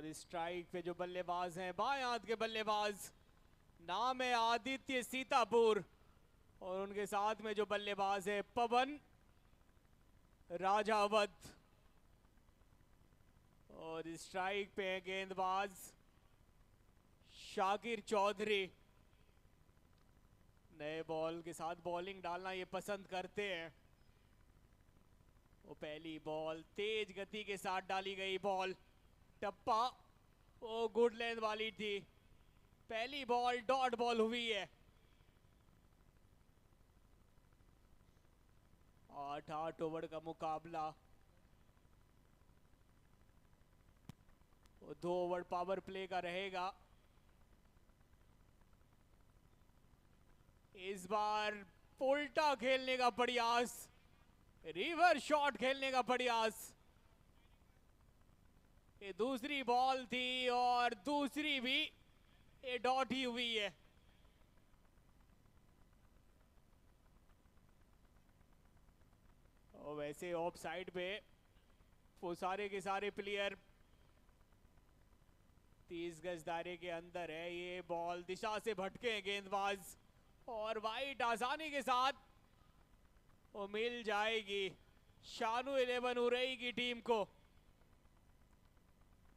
और स्ट्राइक पे जो बल्लेबाज हैं बाएं हाथ के बल्लेबाज, नाम है आदित्य सीतापुर, और उनके साथ में जो बल्लेबाज है पवन राजावत। और स्ट्राइक पे है गेंदबाज शाकिर चौधरी। नए बॉल के साथ बॉलिंग डालना ये पसंद करते हैं। वो पहली बॉल तेज गति के साथ डाली गई बॉल, टप्पा, वो गुड लेंथ वाली थी। पहली बॉल डॉट बॉल हुई है। 8 ओवर का मुकाबला, 2 ओवर पावर प्ले का रहेगा। इस बार उल्टा खेलने का प्रयास, रिवर्स शॉट खेलने का प्रयास। ये दूसरी बॉल थी और दूसरी भी ये डॉट ही हुई है। और वैसे ऑफ साइड पे वो सारे के सारे प्लेयर 30 गज दायरे के अंदर है। ये बॉल दिशा से भटके हैं गेंदबाज, और वाइट आसानी के साथ वो मिल जाएगी शानू 11 उरई की टीम को।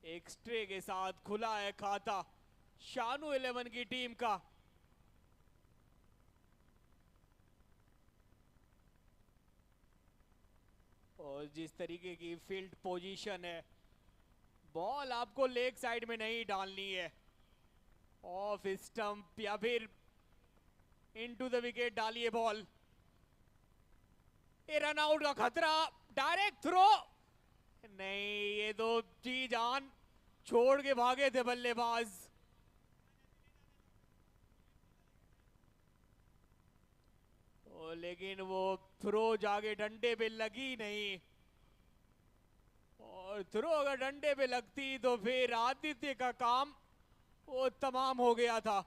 एक स्ट्रे के साथ खुला है खाता शानू 11 की टीम का। और जिस तरीके की फील्ड पोजीशन है, बॉल आपको लेग साइड में नहीं डालनी है, ऑफ स्टंप या फिर इनटू द विकेट डालिए बॉल। ये रन आउट का खतरा, डायरेक्ट थ्रो नहीं, ये तो जी जान छोड़ के भागे थे बल्लेबाज। लेकिन वो थ्रो जाके डंडे पे लगी नहीं, और थ्रो अगर डंडे पे लगती तो फिर आदित्य का काम वो तमाम हो गया था।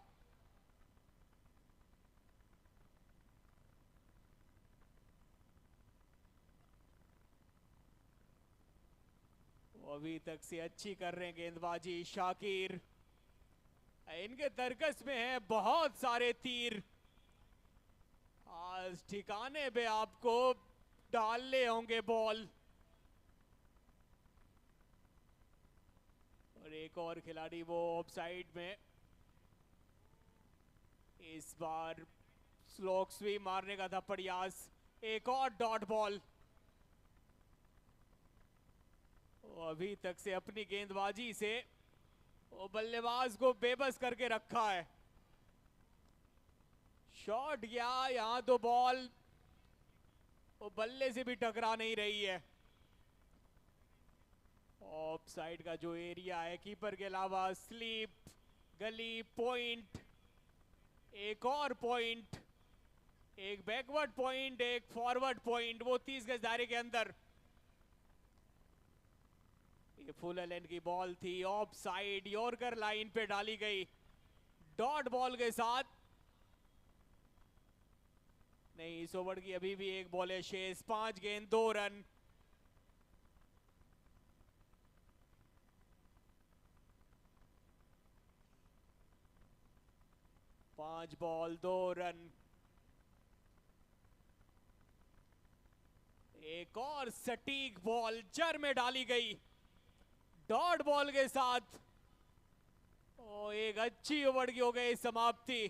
अभी तक से अच्छी कर रहे हैं गेंदबाजी शाकिर। इनके तर्कस में है बहुत सारे तीर, आज ठिकाने पे आपको डालने होंगे बॉल। और एक और खिलाड़ी वो ऑफ साइड में, इस बार स्लोक स्वीप मारने का था प्रयास। एक और डॉट बॉल। अभी तक से अपनी गेंदबाजी से वो बल्लेबाज को बेबस करके रखा है। शॉट गया यहां तो बॉल वो बल्ले से भी टकरा नहीं रही है। ऑफ साइड का जो एरिया है, कीपर के अलावा स्लीप, गली, पॉइंट, एक और पॉइंट, एक बैकवर्ड पॉइंट, एक फॉरवर्ड पॉइंट, वो 30 गज दायरे के अंदर। ये फुल लेंथ की बॉल थी, ऑफ साइड, यॉर्कर लाइन पे डाली गई डॉट बॉल के साथ। नहीं, इस ओवर की अभी भी एक बॉल है शेष, 5 गेंद 2 रन। पांच बॉल 2 रन। एक और सटीक बॉल जर में डाली गई डॉट बॉल के साथ। एक अच्छी ओवर की हो गई समाप्ति,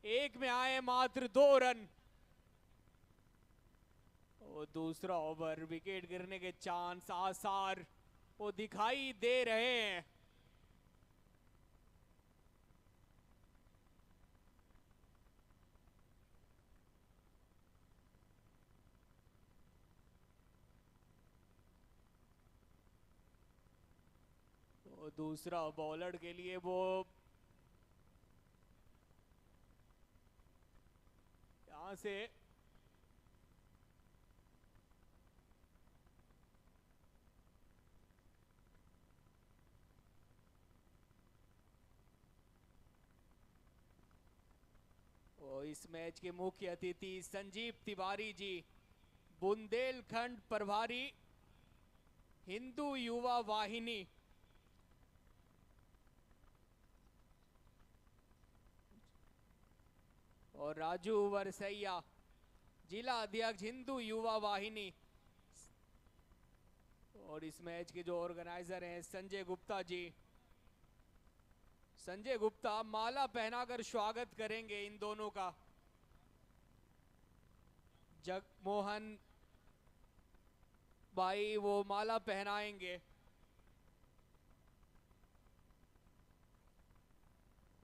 एक में आए मात्र 2 रन। दूसरा ओवर, विकेट गिरने के चांस, आसार वो दिखाई दे रहे हैं। दूसरा बॉलर के लिए वो यहां से इस मैच के मुख्य अतिथि संजीव तिवारी जी, बुंदेलखंड प्रभारी, हिंदू युवा वाहिनी। और राजू वरसैया, जिला अध्यक्ष हिंदू युवा वाहिनी। और इस मैच के जो ऑर्गेनाइजर हैं संजय गुप्ता जी। संजय गुप्ता माला पहनाकर स्वागत करेंगे इन दोनों का। जगमोहन भाई वो माला पहनाएंगे।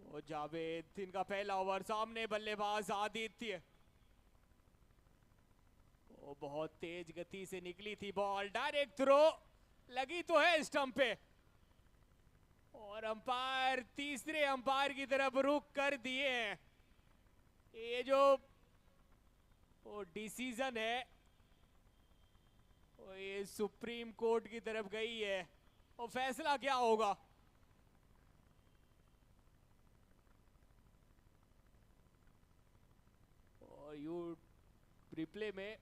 वो जावेद, इनका पहला ओवर, सामने बल्लेबाज आदित्य। वो बहुत तेज गति से निकली थी बॉल, डायरेक्ट थ्रो, लगी तो है स्टंप पे। और अंपायर तीसरे अंपायर की तरफ रुख कर दिए हैं। ये जो वो डिसीजन है वो ये सुप्रीम कोर्ट की तरफ गई है। और फैसला क्या होगा? और यू रिप्ले में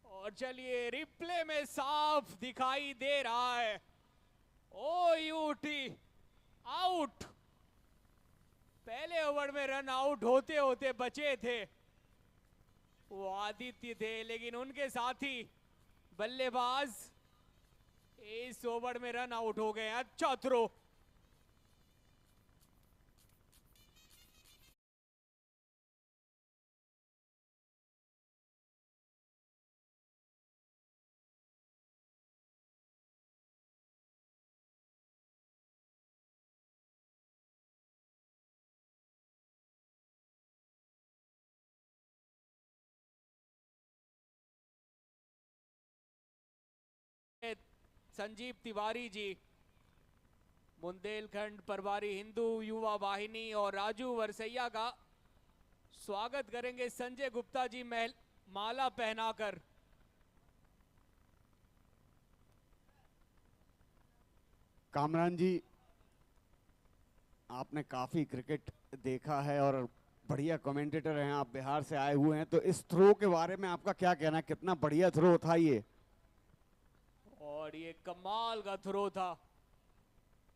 और चलिए रिप्ले में साफ दिखाई दे रहा है ओ यूटी आउट। पहले ओवर में रन आउट होते होते बचे थे वो आदित्य थे, लेकिन उनके साथी बल्लेबाज इस ओवर में रन आउट हो गए। अच्छा थ्रो। संजीव तिवारी जी, बुंदेलखंड प्रभारी हिंदू युवा वाहिनी, और राजू वरसैया का स्वागत करेंगे संजय गुप्ता जी माला पहनाकर। कामरान जी, आपने काफी क्रिकेट देखा है और बढ़िया कमेंटेटर हैं, आप बिहार से आए हुए हैं, तो इस थ्रो के बारे में आपका क्या कहना है? कितना बढ़िया थ्रो था ये। और ये कमाल का थ्रो था,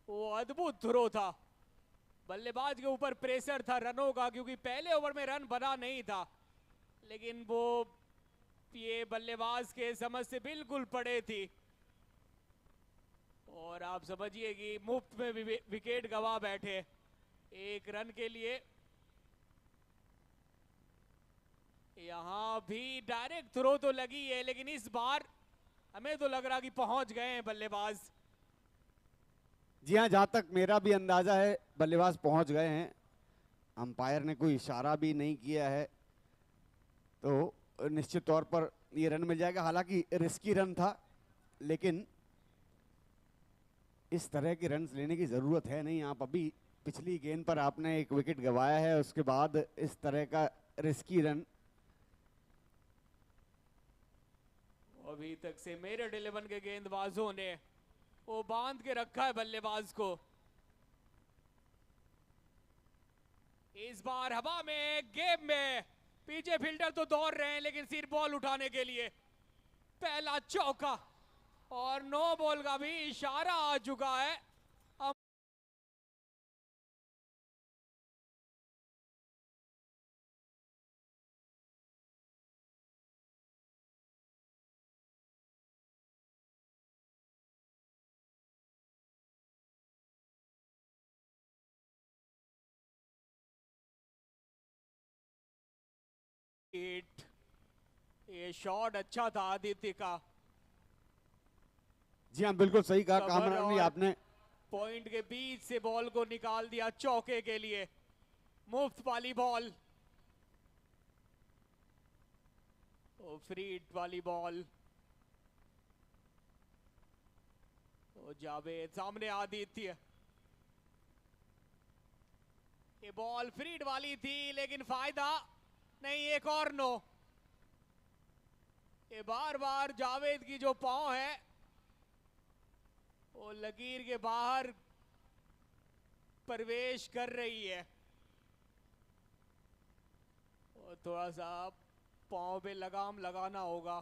वो अद्भुत थ्रो था। बल्लेबाज के ऊपर प्रेशर था रनों का, क्योंकि पहले ओवर में रन बना नहीं था, लेकिन वो ये बल्लेबाज के समझ से बिल्कुल पड़े थी। और आप समझिए कि मुफ्त में विकेट गवा बैठे एक रन के लिए। यहां भी डायरेक्ट थ्रो तो लगी है, लेकिन इस बार हमें तो लग रहा कि पहुंच गए हैं बल्लेबाज। जी हाँ, जहां तक मेरा भी अंदाजा है बल्लेबाज पहुंच गए हैं। अंपायर ने कोई इशारा भी नहीं किया है, तो निश्चित तौर पर ये रन मिल जाएगा। हालांकि रिस्की रन था, लेकिन इस तरह के रन लेने की जरूरत है नहीं। आप अभी पिछली गेंद पर आपने एक विकेट गंवाया है, उसके बाद इस तरह का रिस्की रन। अभी तक से मेरठ 11 के गेंदबाजों ने वो बांध के रखा है बल्लेबाज को। इस बार हवा में गेम में पीछे फील्डर तो दौड़ रहे हैं, लेकिन सिर बॉल उठाने के लिए पहला चौका, और नो बॉल का भी इशारा आ चुका है। ये शॉट अच्छा था आदित्य का। जी हाँ, बिल्कुल सही कहा कामरान जी आपने। पॉइंट के बीच से बॉल को निकाल दिया चौके के लिए। मुफ्त वाली बॉल, फ्री हिट वाली बॉल। जावेद, सामने आदित्य। ये बॉल फ्री हिट वाली थी, लेकिन फायदा नहीं, एक और नो। ये बार बार जावेद की जो पांव है वो लकीर के बाहर प्रवेश कर रही है, और थोड़ा सा पांव पे लगाम लगाना होगा।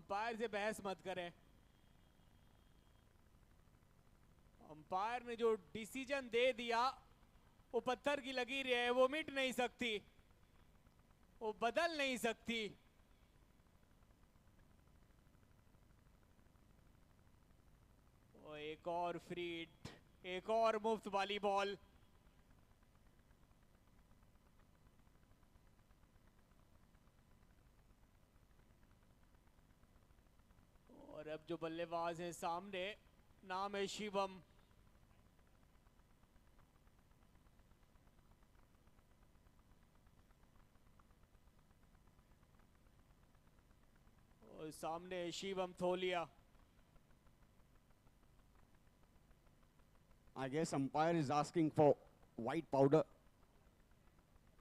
अंपायर से बहस मत करें। अंपायर ने जो डिसीजन दे दिया वो पत्थर की लकीर है, वो मिट नहीं सकती, वो बदल नहीं सकती। वो एक और फ्री हिट, एक और मुफ्त वाली बॉल। और अब जो बल्लेबाज हैं सामने, नाम है शिवम। और सामने है Shivam थोलिया। I guess umpire is asking for white powder.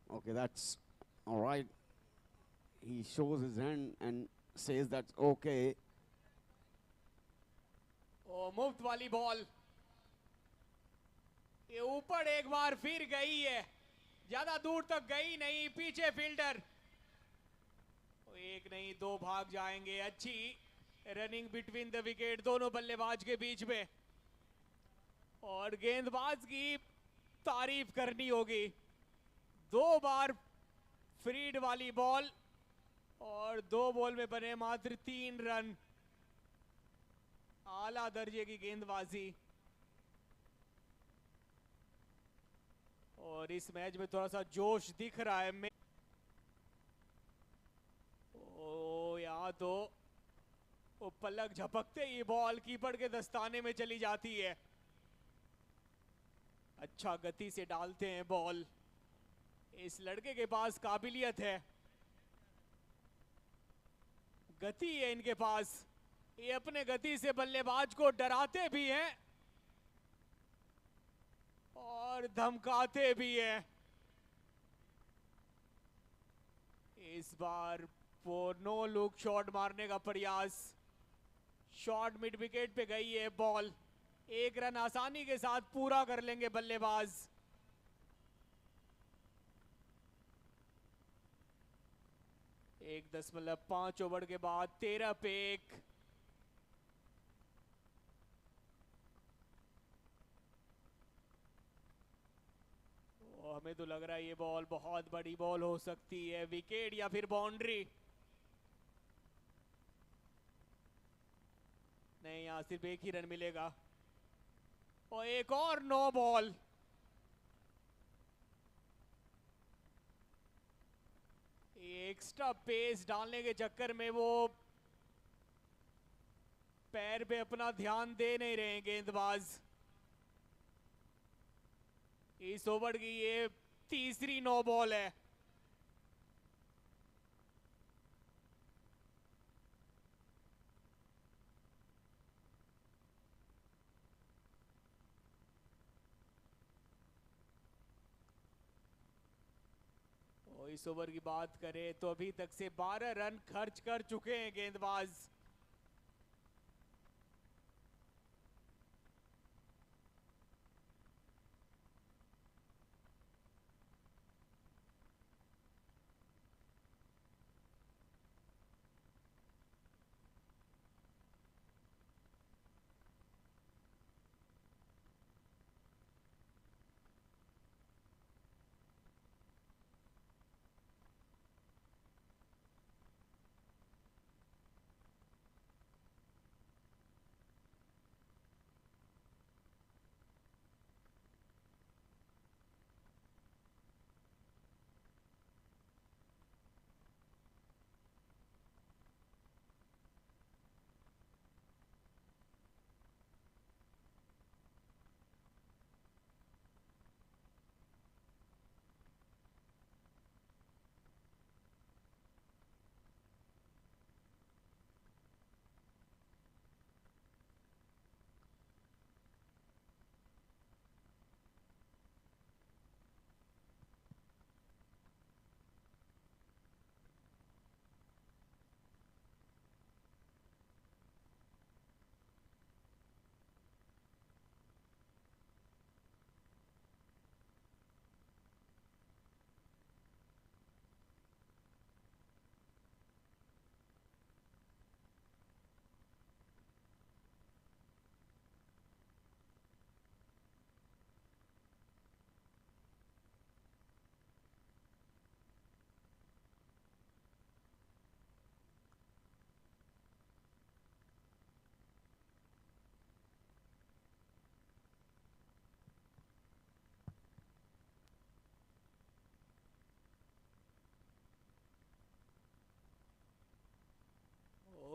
Okay, that's all right. He shows his hand and says that's okay. ओ मुफ्त वाली बॉल, ये ऊपर एक बार फिर गई है, ज्यादा दूर तक गई नहीं, पीछे फील्डर। एक नहीं दो भाग जाएंगे। अच्छी रनिंग बिटवीन द विकेट दोनों बल्लेबाज के बीच में, और गेंदबाज की तारीफ करनी होगी। 2 बार फ्रीड वाली बॉल और 2 बॉल में बने मात्र 3 रन। आला दर्जे की गेंदबाजी। और इस मैच में थोड़ा सा जोश दिख रहा है। ओ यहाँ तो वो पलक झपकते ही बॉल कीपर के दस्ताने में चली जाती है। अच्छा गति से डालते हैं बॉल, इस लड़के के पास काबिलियत है, गति है इनके पास। ये अपने गति से बल्लेबाज को डराते भी हैं और धमकाते भी हैं। इस बार वो नो लुक शॉट मारने का प्रयास, शॉट मिड विकेट पे गई है बॉल। 1 रन आसानी के साथ पूरा कर लेंगे बल्लेबाज। एक 1.5 ओवर के बाद 13 पे 1। हमें तो लग रहा है ये बॉल बहुत बड़ी बॉल हो सकती है, विकेट या फिर बाउंड्री। नहीं, यहां सिर्फ 1 ही रन मिलेगा। और एक और नो बॉल। एक्स्ट्रा पेस डालने के चक्कर में वो पैर पे अपना ध्यान दे नहीं रहे हैं गेंदबाज। इस ओवर की ये तीसरी नो बॉल है। और इस ओवर की बात करें तो अभी तक से 12 रन खर्च कर चुके हैं गेंदबाज।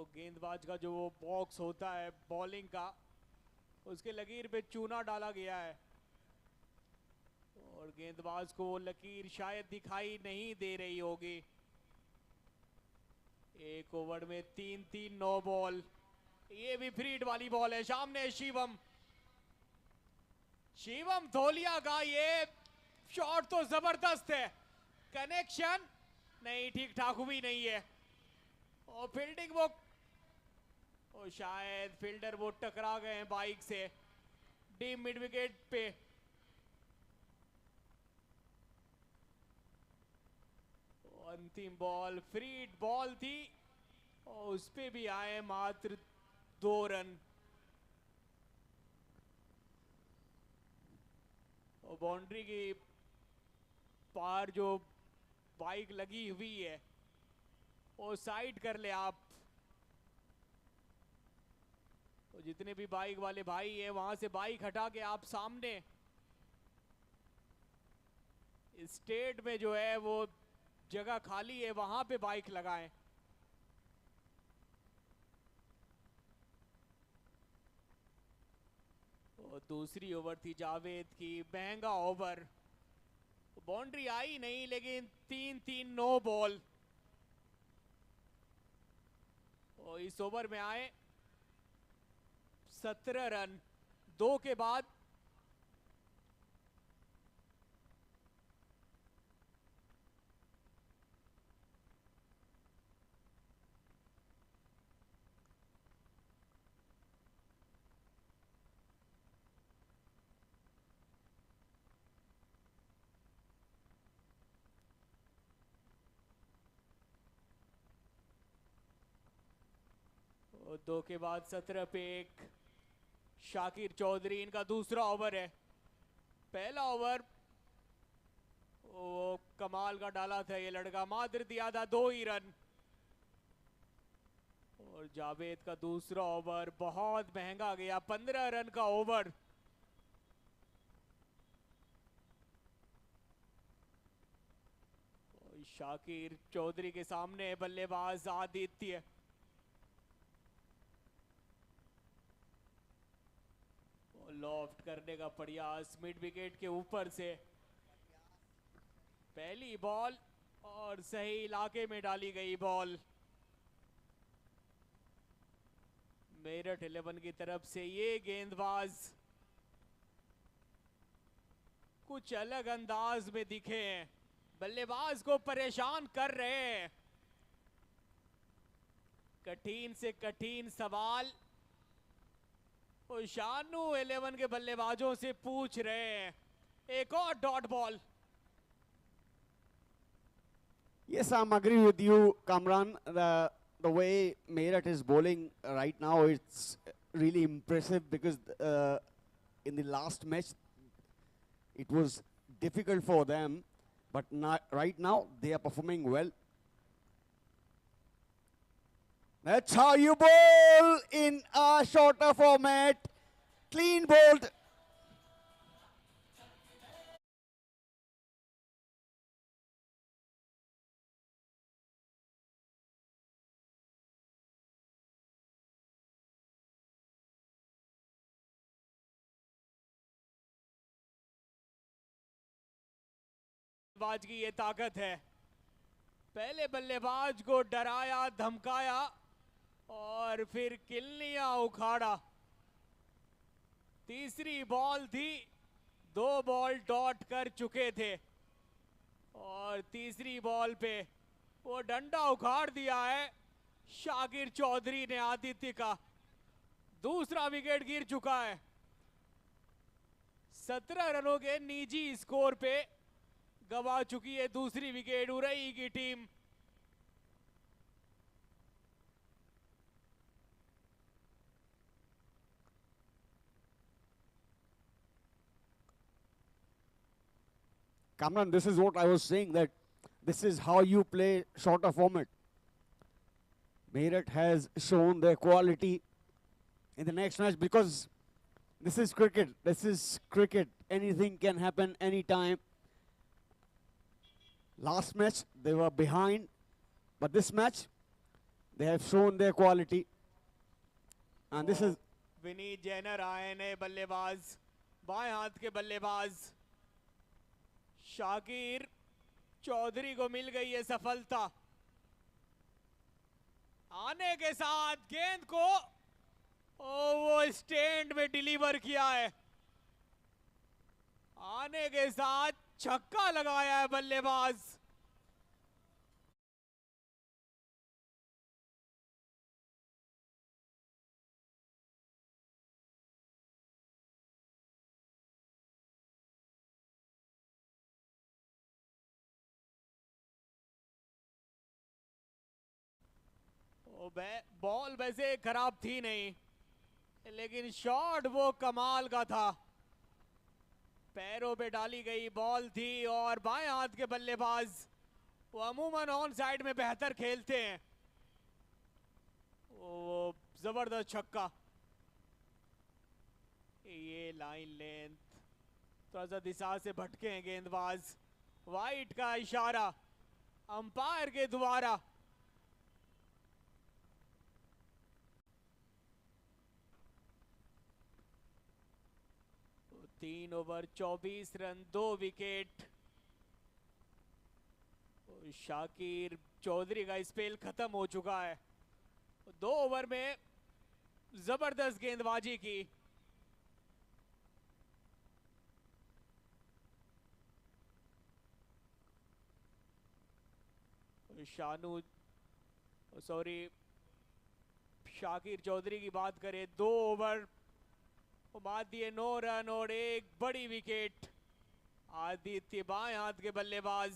वो गेंदबाज का जो वो बॉक्स होता है बॉलिंग का, उसके लकीर पे चूना डाला गया है और गेंदबाज को वो लकीर शायद दिखाई नहीं दे रही होगी। एक ओवर में 3-3 नो बॉल। ये भी फ्रीड वाली बॉल है। सामने शिवम धोलिया का ये शॉट तो जबरदस्त है। कनेक्शन नहीं, ठीक ठाक हुई नहीं है और फील्डिंग वो और शायद फील्डर वो टकरा गए हैं बाइक से डीप मिड विकेट पे। अंतिम बॉल फ्रीड बॉल थी और उस पे भी आए मात्र 2 रन और बाउंड्री की पार जो बाइक लगी हुई है वो साइड कर ले आप। तो जितने भी बाइक वाले भाई है वहां से बाइक हटा के आप सामने स्टेट में जो है वो जगह खाली है वहां पे बाइक लगाएं। और दूसरी ओवर थी जावेद की, महंगा ओवर। बाउंड्री आई नहीं लेकिन 3-3 नो बॉल और इस ओवर में आए 17 रन 2 के बाद। और 2 के बाद 17 पे 1। शाकिर चौधरी इनका दूसरा ओवर है। पहला ओवर वो कमाल का डाला था ये लड़का, मात्र दिया था 2 ही रन। और जावेद का दूसरा ओवर बहुत महंगा गया, 15 रन का ओवर। शाकिर चौधरी के सामने बल्लेबाज आदित्य। लॉफ्ट करने का प्रयास मिड विकेट के ऊपर से। पहली बॉल और सही इलाके में डाली गई बॉल। मेरठ 11 की तरफ से ये गेंदबाज कुछ अलग अंदाज में दिखे हैं, बल्लेबाज को परेशान कर रहे हैं। कठिन से कठिन सवाल शानू 11 के बल्लेबाजों से पूछ रहे हैं। एक और dot ball. Yes, I'm agree with you, Kamran. The way Meerut is bowling right now, it's really impressive because in the last match it was difficult for them, but right now they are performing well. That's how you bowl in a shorter format. Clean bowled. बल्लेबाज की ये ताकत है। पहले बल्लेबाज को डराया धमकाया और फिर किल्लियां उखाड़ा। तीसरी बॉल थी, 2 बॉल डॉट कर चुके थे और तीसरी बॉल पे वो डंडा उखाड़ दिया है शाकिर चौधरी ने आदित्य का। दूसरा विकेट गिर चुका है। 17 रनों के निजी स्कोर पे गवा चुकी है दूसरी विकेट उरई की team. Kamran, this is what I was saying, that this is how you play shorter format. Meerut has shown their quality in the next match because this is cricket. This is cricket. Anything can happen anytime. Last match, they were behind. But this match, They have shown their quality. And this is Vineet Jenner आए नए बल्लेबाज, बाएं हाथ के बल्लेबाज। शाकिर चौधरी को मिल गई है सफलता। आने के साथ गेंद को वो स्टैंड में डिलीवर किया है। आने के साथ छक्का लगाया है बल्लेबाज। बॉल वैसे खराब थी नहीं, लेकिन शॉट वो कमाल का था। पैरों पे डाली गई बॉल थी और बाएं हाथ के बल्लेबाज वो अमूमन ऑन साइड में बेहतर खेलते हैं। वो जबरदस्त छक्का। ये लाइन लेंथ, थोड़ा सा दिशा से भटके हैं गेंदबाज। वाइट का इशारा अंपायर के द्वारा। 3 over 24 run 2 wicket. Shakir Chaudhary का स्पेल खत्म हो चुका है। 2 ओवर में जबरदस्त गेंदबाजी की। शाकिर चौधरी की बात करें, 2 ओवर बाद दिए 9 रन और 1 बड़ी विकेट। आदित्य बाएं हाथ के बल्लेबाज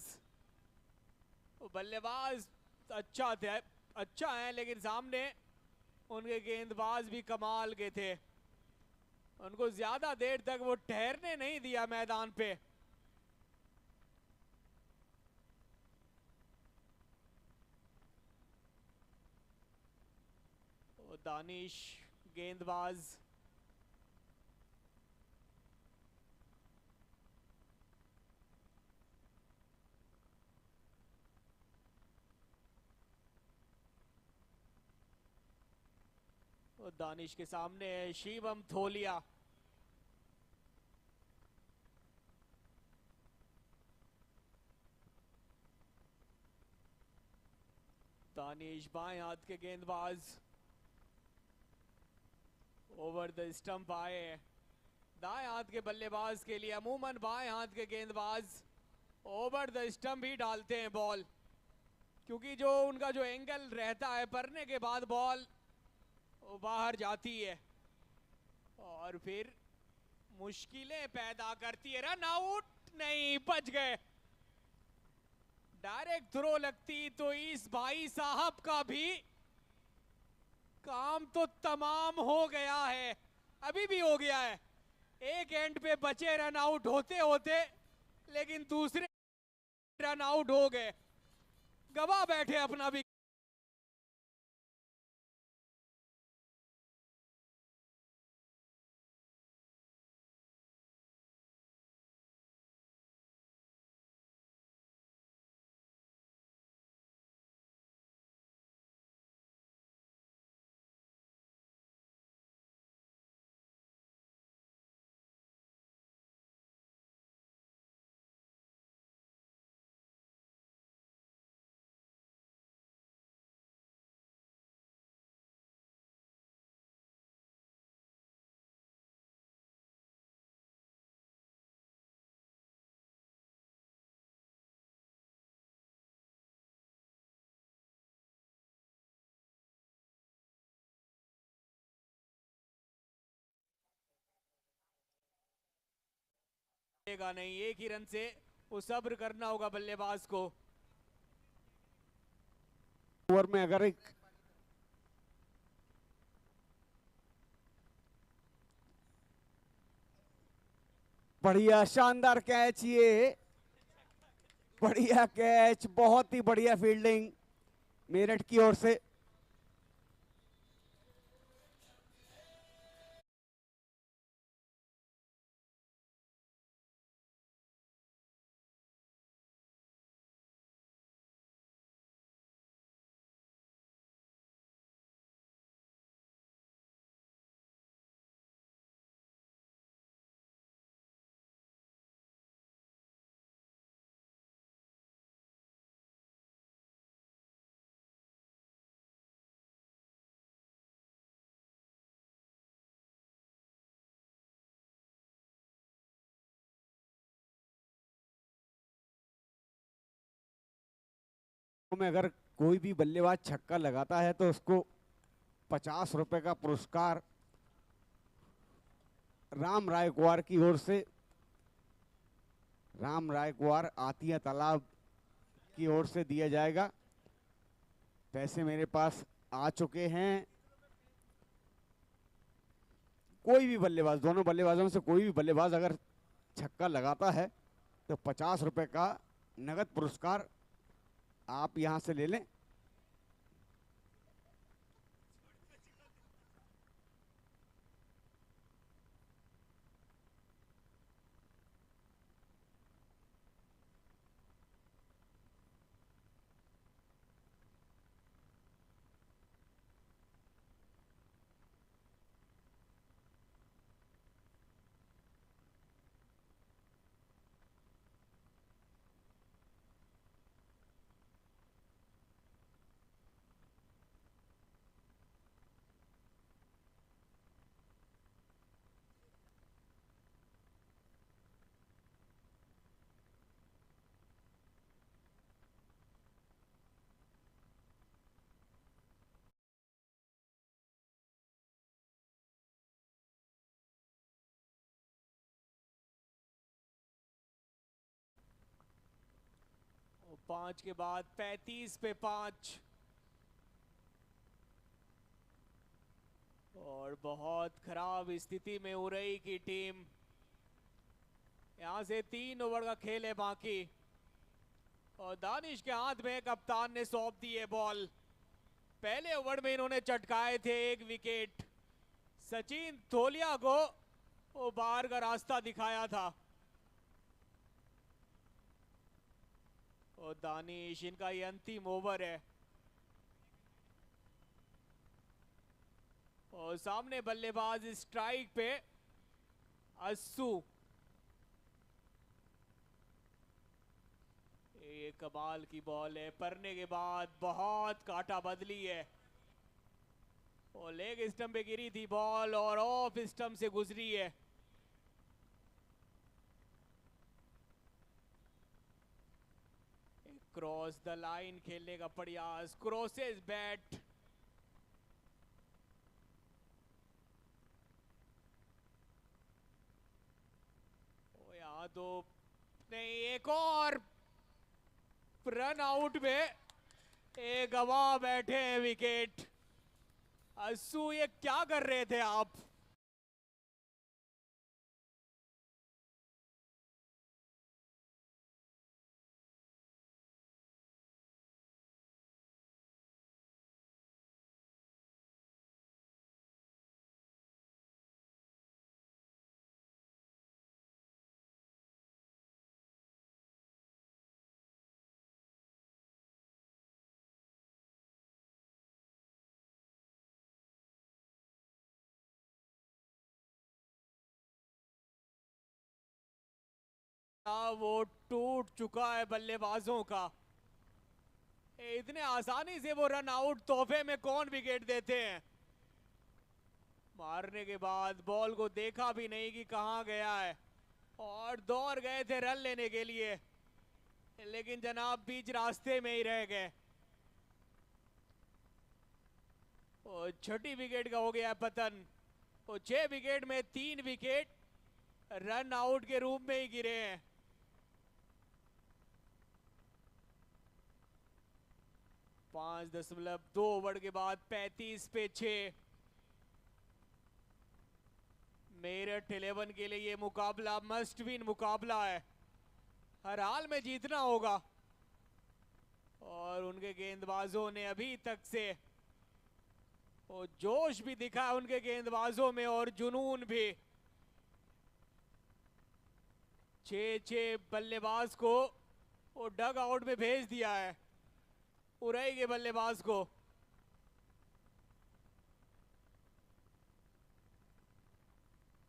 अच्छा थे, अच्छा है, लेकिन सामने उनके गेंदबाज भी कमाल के थे। उनको ज्यादा देर तक वो ठहरने नहीं दिया मैदान पे। दानिश गेंदबाज दानिश के सामने है शिवम थोलिया। दानिश बाएं हाथ के गेंदबाज ओवर द स्टंप आए। दाएं हाथ के बल्लेबाज के लिए अमूमन बाएं हाथ के गेंदबाज ओवर द स्टंप ही डालते हैं बॉल, क्योंकि जो उनका जो एंगल रहता है पड़ने के बाद बॉल वो बाहर जाती है और फिर मुश्किलें पैदा करती है। रन आउट नहीं, बच गए। डायरेक्ट थ्रो लगती तो इस भाई साहब का भी काम तो तमाम हो गया है, अभी भी हो गया है। एक एंड पे बचे रन आउट होते होते, लेकिन दूसरे रन आउट हो गए, गवा बैठे अपना भी। नहीं, एक ही रन से वो सब्र करना होगा बल्लेबाज को। ओवर में अगर एक बढ़िया शानदार कैच, ये बढ़िया कैच, बहुत ही बढ़िया फील्डिंग मेरठ की ओर से। में अगर कोई भी बल्लेबाज छक्का लगाता है तो उसको 50 रुपए का पुरस्कार राम रायकुआर की ओर से, राम रायकुआर आतिया तालाब की ओर से दिया जाएगा। पैसे मेरे पास आ चुके हैं। कोई भी बल्लेबाज, दोनों बल्लेबाजों से कोई भी बल्लेबाज अगर छक्का लगाता है तो 50 रुपए का नगद पुरस्कार आप यहां से ले लें। और 5 के बाद 35 पे 5, और बहुत खराब स्थिति में उरई की टीम। यहां से 3 ओवर का खेल है बाकी, और दानिश के हाथ में कप्तान ने सौंप दी है बॉल। पहले ओवर में इन्होंने चटकाए थे 1 विकेट। सचिन तोलिया को वो बाहर का रास्ता दिखाया था। और दानिश, इनका ये अंतिम ओवर है। और सामने बल्लेबाज स्ट्राइक पे अस्सू। ये कमाल की बॉल है, पड़ने के बाद बहुत काटा बदली है। और लेग स्टंप पे गिरी थी बॉल और ऑफ स्टंप से गुजरी है। क्रॉस द लाइन खेलने का प्रयास, क्रॉसेस बैट। यहां तो नहीं, एक और रन आउट में एक गवा बैठे हैं विकेट। अस्सू, ये क्या कर रहे थे आप? वो टूट चुका है बल्लेबाजों का। इतने आसानी से वो रन आउट तोहफे में कौन विकेट देते हैं? मारने के बाद बॉल को देखा भी नहीं कि कहां गया है, और दौड़ गए थे रन लेने के लिए, लेकिन जनाब बीच रास्ते में ही रह गए। और छठी विकेट का हो गया पतन। और 6 विकेट में 3 विकेट रन आउट के रूप में ही गिरे हैं। 5.2 ओवर के बाद 35 पे 6। मेरठ 11 के लिए ये मुकाबला मस्ट विन मुकाबला है, हर हाल में जीतना होगा। और उनके गेंदबाजों ने अभी तक से और जोश भी दिखा है उनके गेंदबाजों में, और जुनून भी। 6 बल्लेबाज को वो डग आउट में भेज दिया है, उरई के बल्लेबाज को।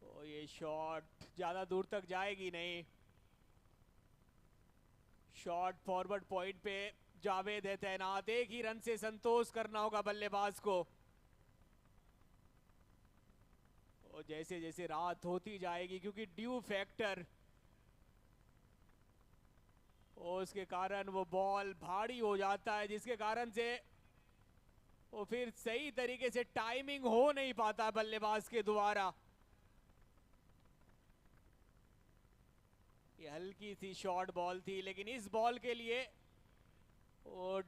और ये शॉट ज्यादा दूर तक जाएगी नहीं। शॉट फॉरवर्ड पॉइंट पे जावेद है तैनात। एक ही रन से संतोष करना होगा बल्लेबाज को। और जैसे जैसे रात होती जाएगी, क्योंकि ड्यू फैक्टर और उसके कारण वो बॉल भारी हो जाता है, जिसके कारण से वो फिर सही तरीके से टाइमिंग हो नहीं पाता बल्लेबाज के द्वारा। ये हल्की सी शॉर्ट बॉल थी, लेकिन इस बॉल के लिए वो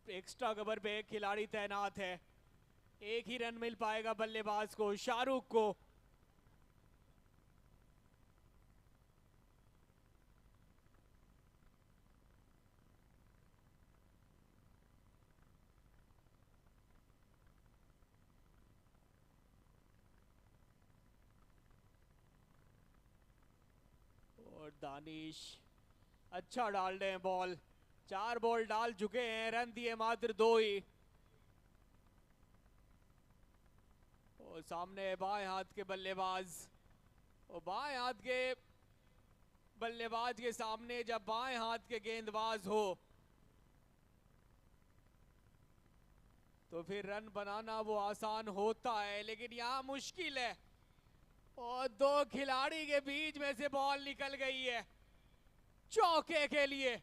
एक्स्ट्रा कवर पे एक खिलाड़ी तैनात है। एक ही रन मिल पाएगा बल्लेबाज को, शाहरुख को। और दानिश अच्छा डाल रहे हैं बॉल। 4 बॉल डाल चुके हैं, रन दिए मात्र 2 ही। और सामने बाएं हाथ के बल्लेबाज, और बाएं हाथ के बल्लेबाज के सामने जब बाएं हाथ के गेंदबाज हो तो फिर रन बनाना वो आसान होता है, लेकिन यहां मुश्किल है। और 2 खिलाड़ी के बीच में से बॉल निकल गई है चौके के लिए।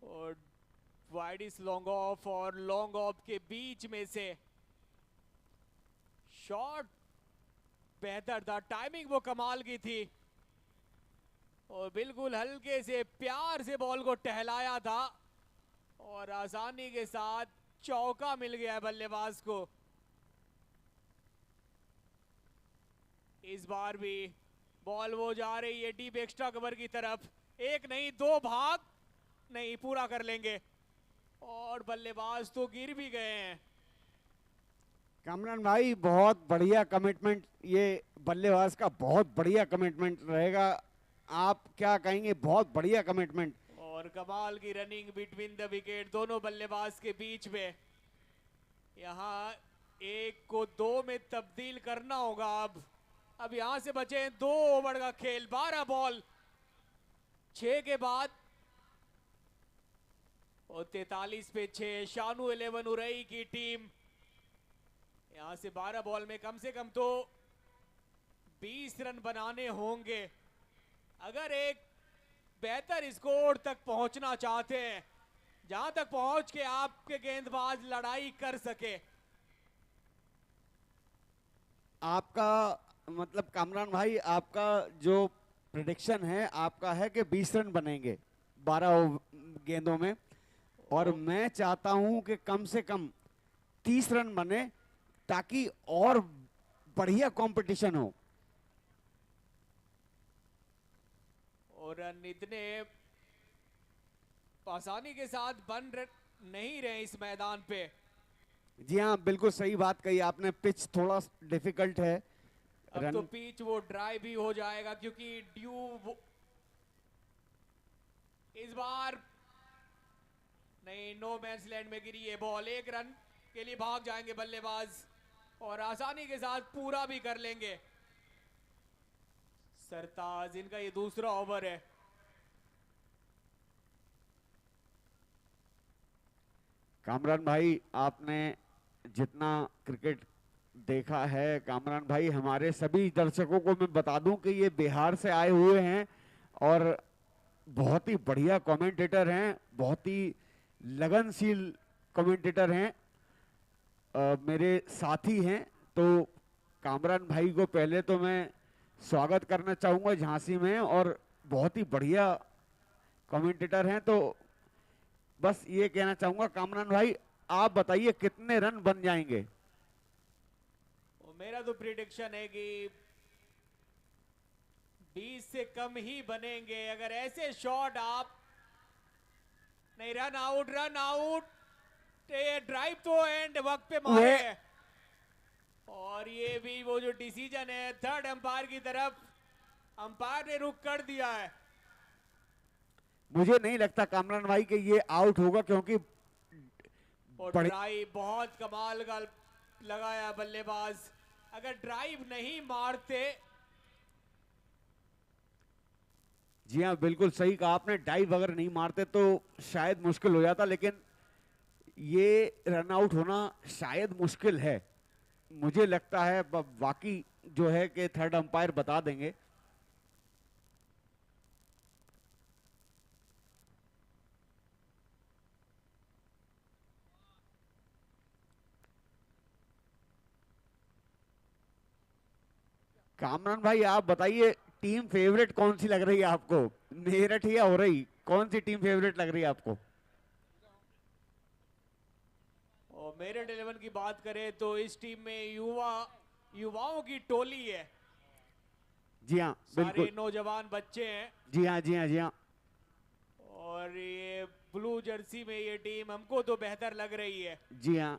और वाइड इस लॉन्ग ऑफ, और लॉन्ग ऑफ के बीच में से शॉट बेहतर था, टाइमिंग वो कमाल की थी। और बिल्कुल हल्के से प्यार से बॉल को टहलाया था और आसानी के साथ चौका मिल गया है बल्लेबाज को। इस बार भी बॉल वो जा रही है डीप एक्स्ट्रा कवर की तरफ। एक नहीं 2 भाग नहीं पूरा कर लेंगे, और बल्लेबाज तो गिर भी गए हैं। कामरान भाई बहुत बढ़िया कमिटमेंट, ये बल्लेबाज का बहुत बढ़िया कमिटमेंट रहेगा। आप क्या कहेंगे? बहुत बढ़िया कमिटमेंट। और कमाल की रनिंग बिटवीन द विकेट, दोनों बल्लेबाज के बीच में। यहाँ 1 को 2 में तब्दील करना होगा। अब यहां से बचे 2 ओवर का खेल, 12 बॉल 6 के बाद, और 43 पे 6। शानू 11 उरई की टीम यहां से 12 बॉल में कम से कम तो 20 रन बनाने होंगे अगर एक बेहतर स्कोर तक पहुंचना चाहते हैं, जहां तक पहुंच के आपके गेंदबाज लड़ाई कर सके। आपका मतलब कामरान भाई, आपका जो प्रिडिक्शन है आपका है कि 20 रन बनेंगे 12 गेंदों में, और मैं चाहता हूं कि कम से कम 30 रन बने ताकि और बढ़िया कंपटीशन हो। और रन इतने आसानी के साथ नहीं रहे इस मैदान पे। जी हाँ, बिल्कुल सही बात कही आपने। पिच थोड़ा डिफिकल्ट है। अब तो पिच वो ड्राई भी हो जाएगा, क्योंकि इस बार नहीं, नो मैच लैंड में गिरी है बॉल। 1 रन के लिए भाग जाएंगे बल्लेबाज और आसानी के साथ पूरा भी कर लेंगे। सरताज, इनका ये दूसरा ओवर है। कामरान भाई, आपने जितना क्रिकेट देखा है, कामरान भाई हमारे सभी दर्शकों को मैं बता दूं कि ये बिहार से आए हुए हैं और बहुत ही बढ़िया कमेंटेटर हैं, बहुत ही लगनशील कमेंटेटर हैं, मेरे साथी हैं। तो कामरान भाई को पहले तो मैं स्वागत करना चाहूंगा झांसी में, और बहुत ही बढ़िया कमेंटेटर हैं। तो बस ये कहना चाहूंगा कामरान भाई, आप बताइए कितने रन बन जाएंगे? मेरा तो प्रिडिक्शन है कि 20 से कम ही बनेंगे। अगर ऐसे शॉट आप नहीं, run out, run out. Drive तो एंड वक्त पे मारे है, और ये भी वो जो डिसीजन है थर्ड अंपायर की तरफ, अंपायर ने रुक कर दिया है। मुझे नहीं लगता कामरान भाई कि ये आउट होगा, क्योंकि और बड़े- ड्राइव बहुत कमाल का लगाया बल्लेबाज। अगर ड्राइव नहीं मारते, जी हाँ, बिल्कुल सही कहा आपने, डाइव अगर नहीं मारते तो शायद मुश्किल हो जाता, लेकिन ये रन आउट होना शायद मुश्किल है। मुझे लगता है बाकी जो है कि थर्ड अंपायर बता देंगे। कामरान भाई आप बताइए, टीम फेवरेट कौन सी लग रही है आपको, मेरठ या हो रही, कौन सी टीम फेवरेट लग रही है आपको? और मेरठ 11 की बात करें तो इस टीम में युवाओं की टोली है। जी हाँ सारे बिल्कुल। नौजवान बच्चे हैं। जी हाँ जी हाँ जी हाँ। और ये ब्लू जर्सी में ये टीम हमको तो बेहतर लग रही है। जी हाँ,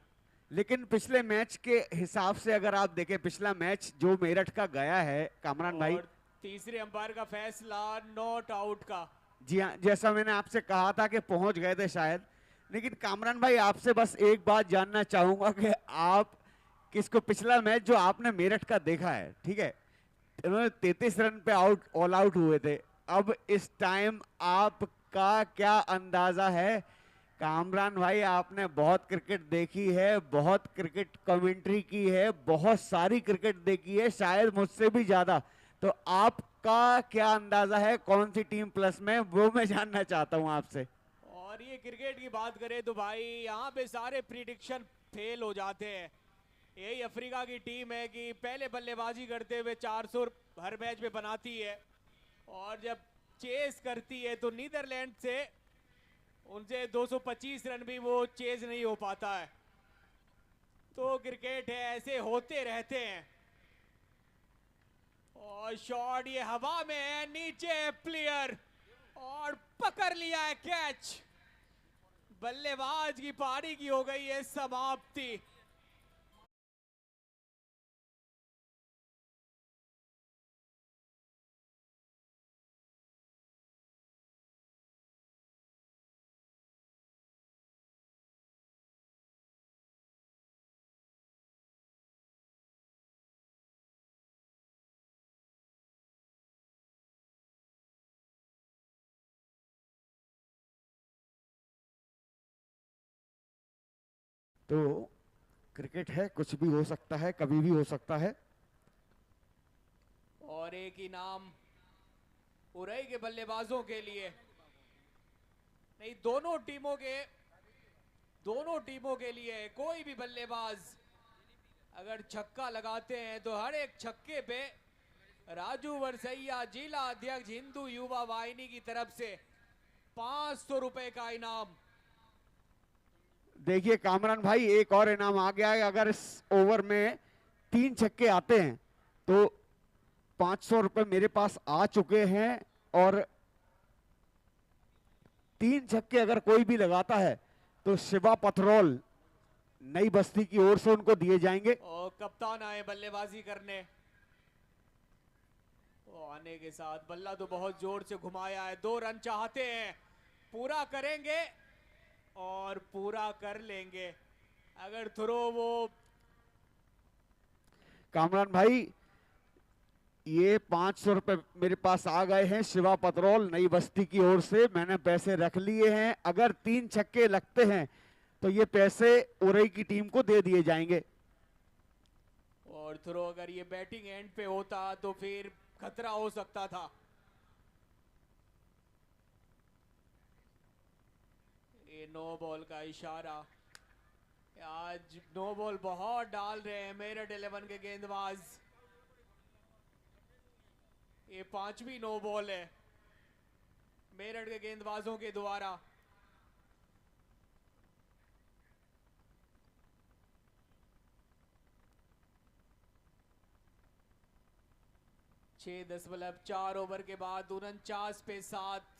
लेकिन पिछले मैच के हिसाब से अगर आप देखें, पिछला मैच जो मेरठ का गया है कामरान भाई। और तीसरे अंपायर का फैसला नॉट आउट का। जी हाँ, जैसा मैंने आपसे कहा था कि पहुंच गए थे शायद, लेकिन कामरान भाई आपसे बस एक बात जानना चाहूंगा कि आप किसको, पिछला मैच जो आपने मेरठ का देखा है, ठीक है, उन्होंने 33 रन पे ऑल आउट हुए थे। अब इस टाइम आपका क्या अंदाजा है? कामरान भाई आपने बहुत क्रिकेट देखी है, बहुत क्रिकेट कमेंट्री की है, बहुत सारी क्रिकेट देखी है, शायद मुझसे भी ज्यादा, तो आपका क्या अंदाजा है कौन सी टीम प्लस में, वो मैं जानना चाहता हूं आपसे। और ये क्रिकेट की बात करें तो भाई यहाँ पे सारे प्रिडिक्शन फेल हो जाते हैं। यही अफ्रीका की टीम है कि पहले बल्लेबाजी करते हुए 400 हर मैच में बनाती है, और जब चेस करती है तो नीदरलैंड से उनसे 225 रन भी वो चेज नहीं हो पाता है। तो क्रिकेट है, ऐसे होते रहते हैं। और शॉट ये हवा में है, नीचे है प्लेयर और पकड़ लिया है कैच। बल्लेबाज की पारी की हो गई है समाप्ति। तो क्रिकेट है, कुछ भी हो सकता है, कभी भी हो सकता है। और एक इनाम उरई के बल्लेबाजों के लिए, नहीं दोनों टीमों के लिए है। कोई भी बल्लेबाज अगर छक्का लगाते हैं तो हर एक छक्के पे राजू वरसैया जिला अध्यक्ष हिंदू युवा वाहिनी की तरफ से 500 रुपए का इनाम। देखिए कामरान भाई, एक और इनाम आ गया है, अगर इस ओवर में 3 छक्के आते हैं तो 500 रुपए मेरे पास आ चुके हैं, और 3 छक्के अगर कोई भी लगाता है तो शिवा पथरौल नई बस्ती की ओर से उनको दिए जाएंगे। और कप्तान आए बल्लेबाजी करने, आने के साथ बल्ला तो बहुत जोर से घुमाया है। 2 रन चाहते हैं, पूरा करेंगे और पूरा कर लेंगे अगर थ्रो वो। कामरान भाई ये 500 रुपए मेरे पास आ गए हैं शिवा पतरौल नई बस्ती की ओर से, मैंने पैसे रख लिए हैं। अगर 3 छक्के लगते हैं तो ये पैसे उरई की टीम को दे दिए जाएंगे। और थ्रो अगर ये बैटिंग एंड पे होता तो फिर खतरा हो सकता था। ये नो बॉल का इशारा। आज नो बॉल बहुत डाल रहे हैं मेरठ 11 के गेंदबाज। ये 5वीं नो बॉल है मेरठ के गेंदबाजों के द्वारा। छह 10.4 ओवर के बाद 49 पे 7।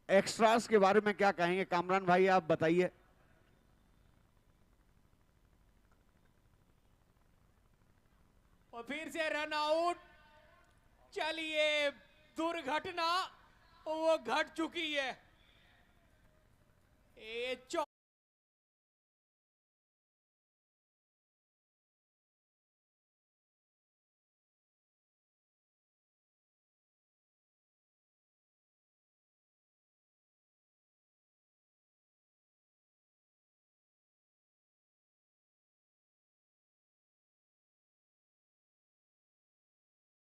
एक्स्ट्रास के बारे में क्या कहेंगे कामरान भाई, आप बताइए। और फिर से रन आउट। चलिए, दुर्घटना वो घट चुकी है। ये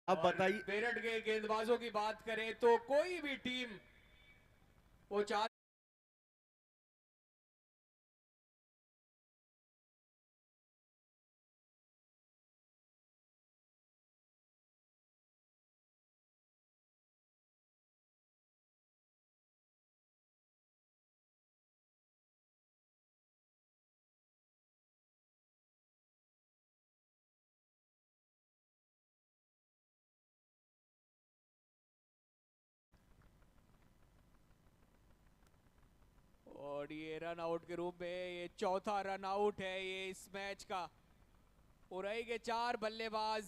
अब बताइए, मेरठ के गेंदबाजों की बात करें तो कोई भी टीम वो चाह और ये रन आउट के रूप में ये चौथा रन आउट है ये इस मैच का। उरई के 4 बल्लेबाज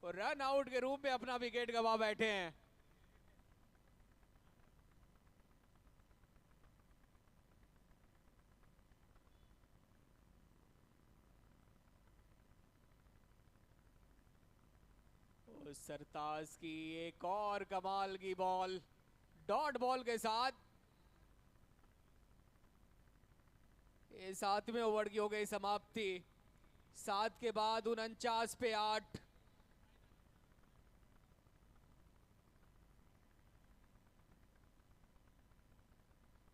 और रन आउट के रूप में अपना विकेट गंवा बैठे हैं। और सरताज की एक और कमाल की बॉल डॉट बॉल के साथ ये 7वें ओवर की हो गई समाप्ति। 7 के बाद 49 पे 8।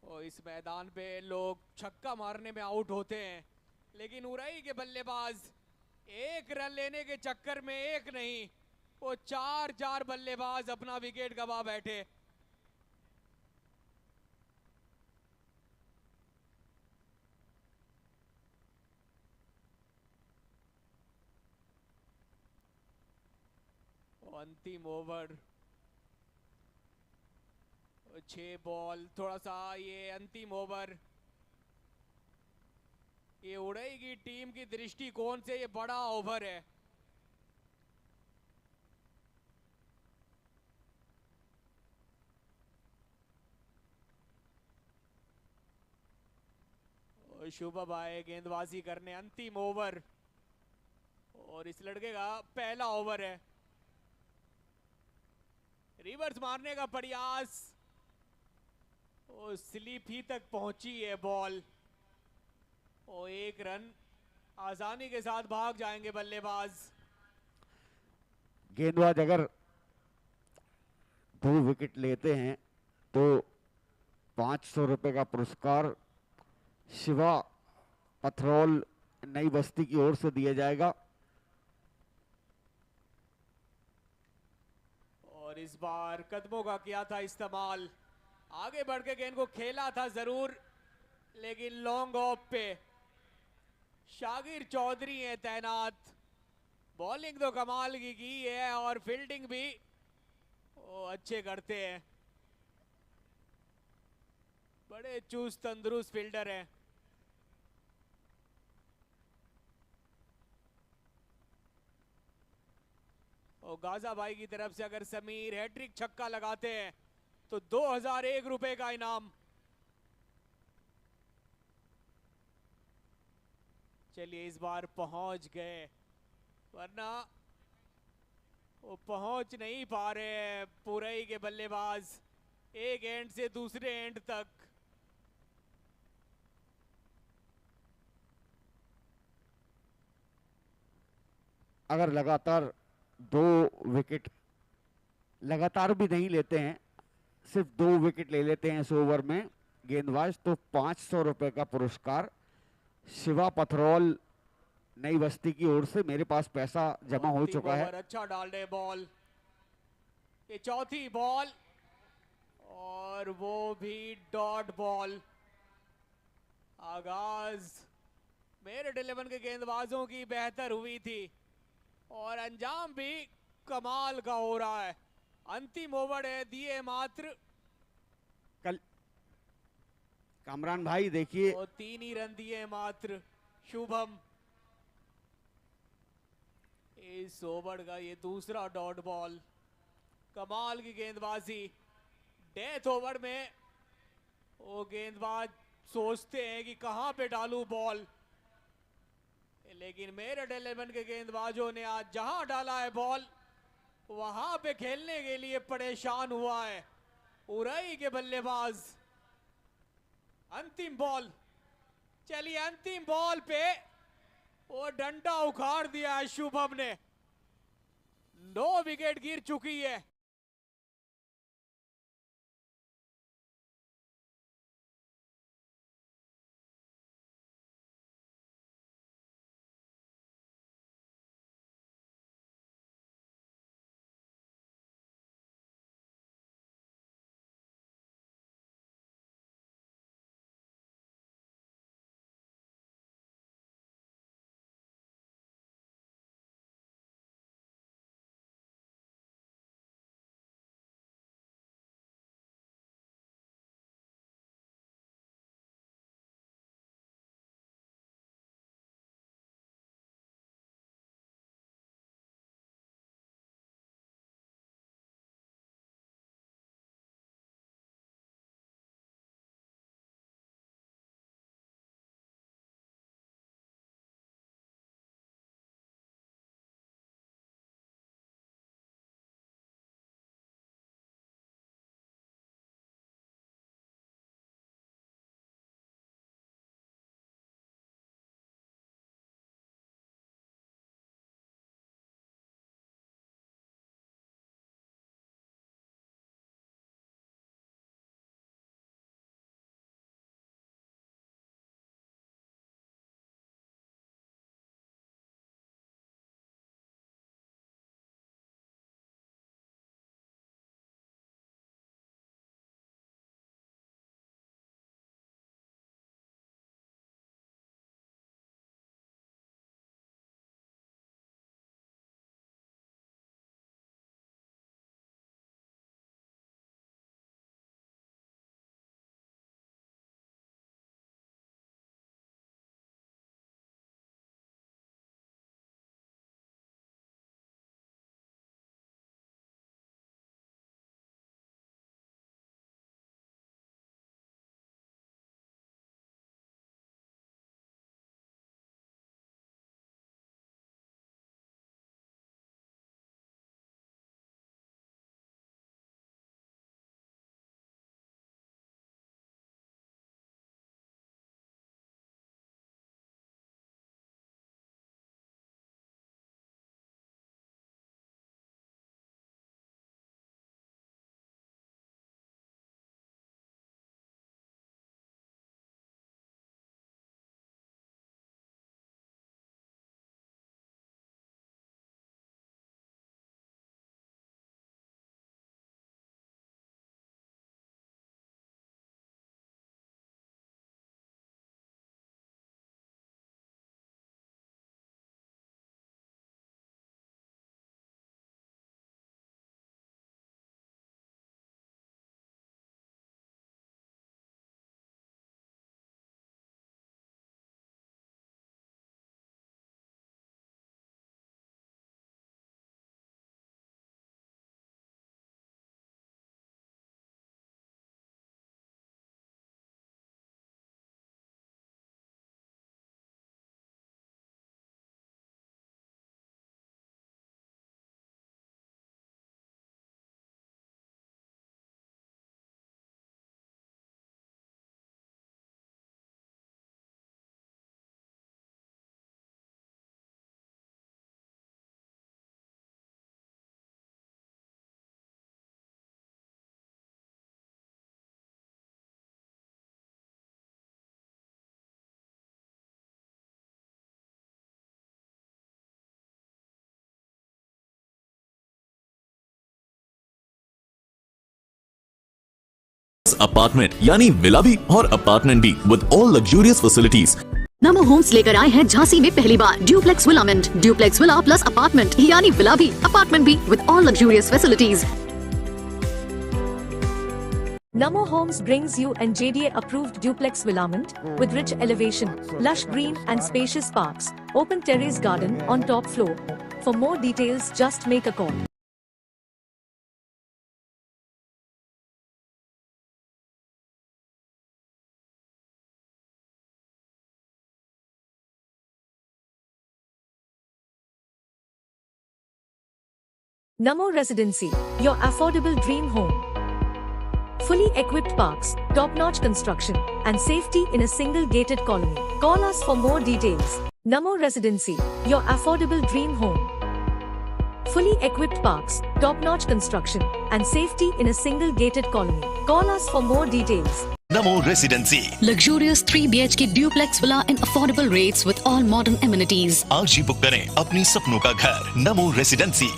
और इस मैदान पे लोग छक्का मारने में आउट होते हैं, लेकिन उरई के बल्लेबाज एक रन लेने के चक्कर में एक नहीं, वो 4 बल्लेबाज अपना विकेट गंवा बैठे। अंतिम ओवर 6 बॉल, थोड़ा सा ये अंतिम ओवर ये उड़ई की टीम की दृष्टिकोण से ये बड़ा ओवर है। और शुभम आए गेंदबाजी करने अंतिम ओवर और इस लड़के का पहला ओवर है। रिवर्स मारने का प्रयास और स्लिप ही तक पहुंची है बॉल और एक रन आसानी के साथ भाग जाएंगे बल्लेबाज। गेंदबाज अगर 2 विकेट लेते हैं तो 500 रुपए का पुरस्कार शिवा पथरौल नई बस्ती की ओर से दिया जाएगा। और इस बार कदमों का किया था इस्तेमाल, आगे बढ़ के गेंद को खेला था जरूर, लेकिन लॉन्ग ऑफ पे शागिर चौधरी है तैनात। बॉलिंग तो कमाल की है और फील्डिंग भी अच्छे करते हैं, बड़े चुस्त तंदुरुस्त फील्डर हैं। और गाजा भाई की तरफ से अगर समीर हैट्रिक छक्का लगाते हैं तो 2001 रुपए का इनाम। चलिए इस बार पहुंच गए, वरना वो पहुंच नहीं पा रहे हैं पुरई के बल्लेबाज एक एंड से दूसरे एंड तक। अगर लगातार 2 विकेट लगातार भी नहीं लेते हैं, सिर्फ 2 विकेट ले लेते हैं इस ओवर में गेंदबाज, तो 500 रुपए का पुरस्कार शिवा पथरौल नई बस्ती की ओर से मेरे पास पैसा जमा हो चुका है। अच्छा डाल रहे बॉल, ये चौथी बॉल और वो भी डॉट बॉल। आगाज मेरठ 11 के गेंदबाजों की बेहतर हुई थी और अंजाम भी कमाल का हो रहा है। अंतिम ओवर है, दिए मात्र कल कामरान भाई देखिए, 3 ही रन दिए मात्र। शुभम इस ओवर का ये दूसरा डॉट बॉल, कमाल की गेंदबाजी। डेथ ओवर में वो गेंदबाज सोचते हैं कि कहां पे डालूं बॉल, लेकिन मेरठ 11 के गेंदबाजों ने आज जहां डाला है बॉल वहां पे खेलने के लिए परेशान हुआ है उरई के बल्लेबाज। अंतिम बॉल, चलिए अंतिम बॉल पे वो डंडा उखाड़ दिया है शुभम ने। 9 विकेट गिर चुकी है। अपार्टमेंट यानी विला भी और अपार्टमेंट भी with all luxurious facilities. Namo Homes लेकर आए हैं झांसी में पहली बार duplex villament, duplex villa plus apartment यानी विला भी अपार्टमेंट भी with all luxurious facilities. Namo Homes brings you an JDA approved duplex villamint with rich elevation, lush green and spacious parks, open terrace garden on top floor. For more details just make a call. Namo Residency, your affordable dream home. Fully equipped parks, top-notch construction, and safety in a single gated colony. Call us for more details. Namo Residency, your affordable dream home. Fully equipped parks, top-notch construction, and safety in a single gated colony. Call us for more details. Namo Residency. Luxurious 3 BHK duplex villa in affordable rates with all modern amenities. आज ही book करें अपनी सपनों का घर। Namo Residency.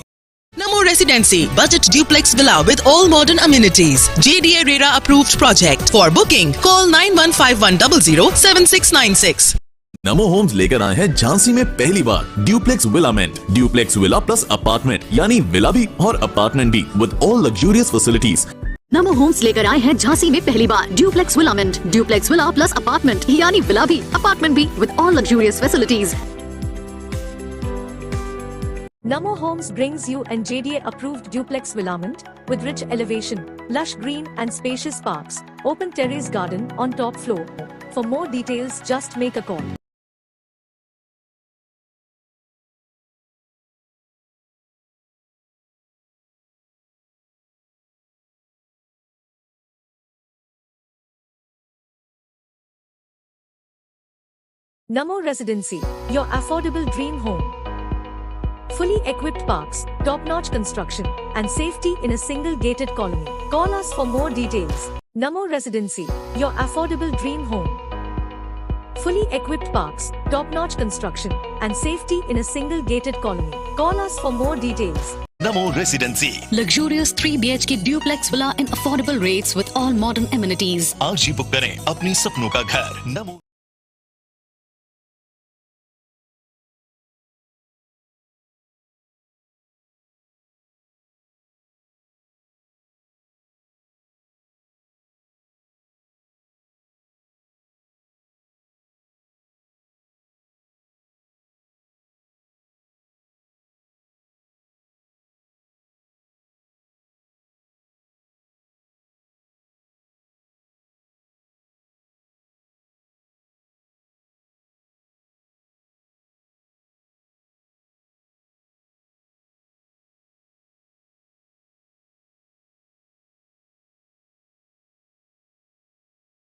Namo Residency, budget duplex villa with all modern amenities. JDA RERA approved project. For booking, call 9151007696. NaMo Homes लेकर आए हैं झांसी में पहली बार duplex villament, duplex villa plus apartment यानी विला भी और अपार्टमेंट भी with all luxurious facilities. Namo Homes लेकर आए हैं झांसी में पहली बार duplex villament, duplex villa plus apartment यानी विला भी अपार्टमेंट भी with all luxurious facilities. Namo Homes brings you an JDA approved duplex villament with rich elevation, lush green and spacious parks, open terrace garden on top floor. For more details, just make a call. Namo Residency, your affordable dream home. Fully equipped parks, top-notch construction, and safety in a single gated colony. Call us for more details. Namo Residency, your affordable dream home. Fully equipped parks, top-notch construction, and safety in a single gated colony. Call us for more details. Namo Residency. Luxurious 3 BHK duplex villa in affordable rates with all modern amenities. आज ही book करें अपनी सपनों का घर। Namo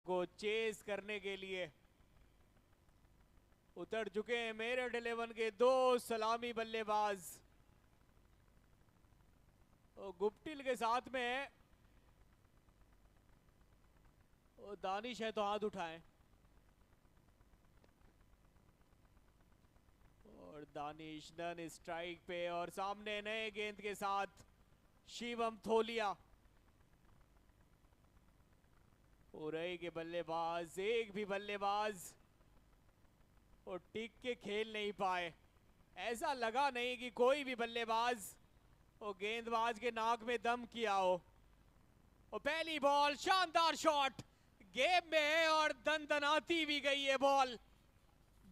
को chess करने के लिए उतर चुके हैं मेरठ 11 के दो सलामी बल्लेबाज। गुप्टिल के साथ में है दानिश है तो हाथ उठाएं। और दानिश नन स्ट्राइक पे और सामने नए गेंद के साथ शिवम थोलिया। उरई के बल्लेबाज एक भी बल्लेबाज और टिक के खेल नहीं पाए। ऐसा लगा नहीं कि कोई भी बल्लेबाज और गेंदबाज के नाक में दम किया हो। और पहली बॉल शानदार शॉट गेम में है और दनदनाती भी गई है बॉल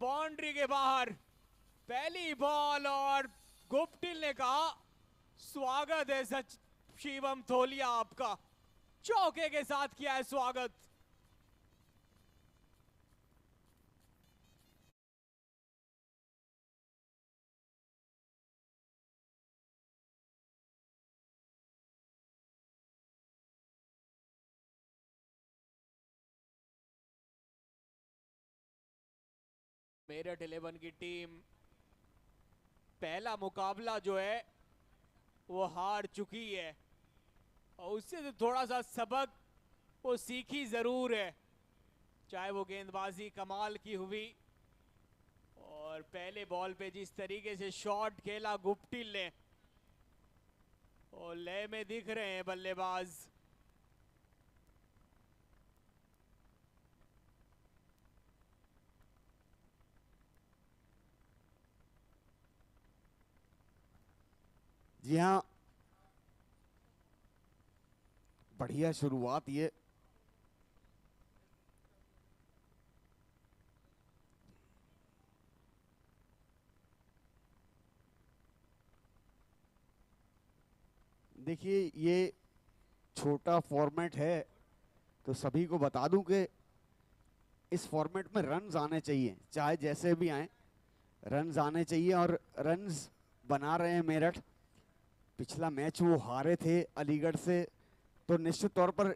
बाउंड्री के बाहर। पहली बॉल और गुप्टिल ने कहा स्वागत है सच शिवम थोलिया आपका, चौके के साथ किया है स्वागत। मेरठ 11 की टीम पहला मुकाबला जो है वो हार चुकी है और उससे तो थोड़ा सा सबक वो सीखी जरूर है। चाहे वो गेंदबाजी कमाल की हुई और पहले बॉल पे जिस तरीके से शॉट खेला गुप्टिल ने और लय में दिख रहे हैं बल्लेबाज। जी हाँ, बढ़िया शुरुआत ये। देखिए ये छोटा फॉर्मेट है तो सभी को बता दूं कि इस फॉर्मेट में रन्स आने चाहिए, चाहे जैसे भी आए रन्स आने चाहिए और रन्स बना रहे हैं मेरठ। पिछला मैच वो हारे थे अलीगढ़ से, तो निश्चित तौर पर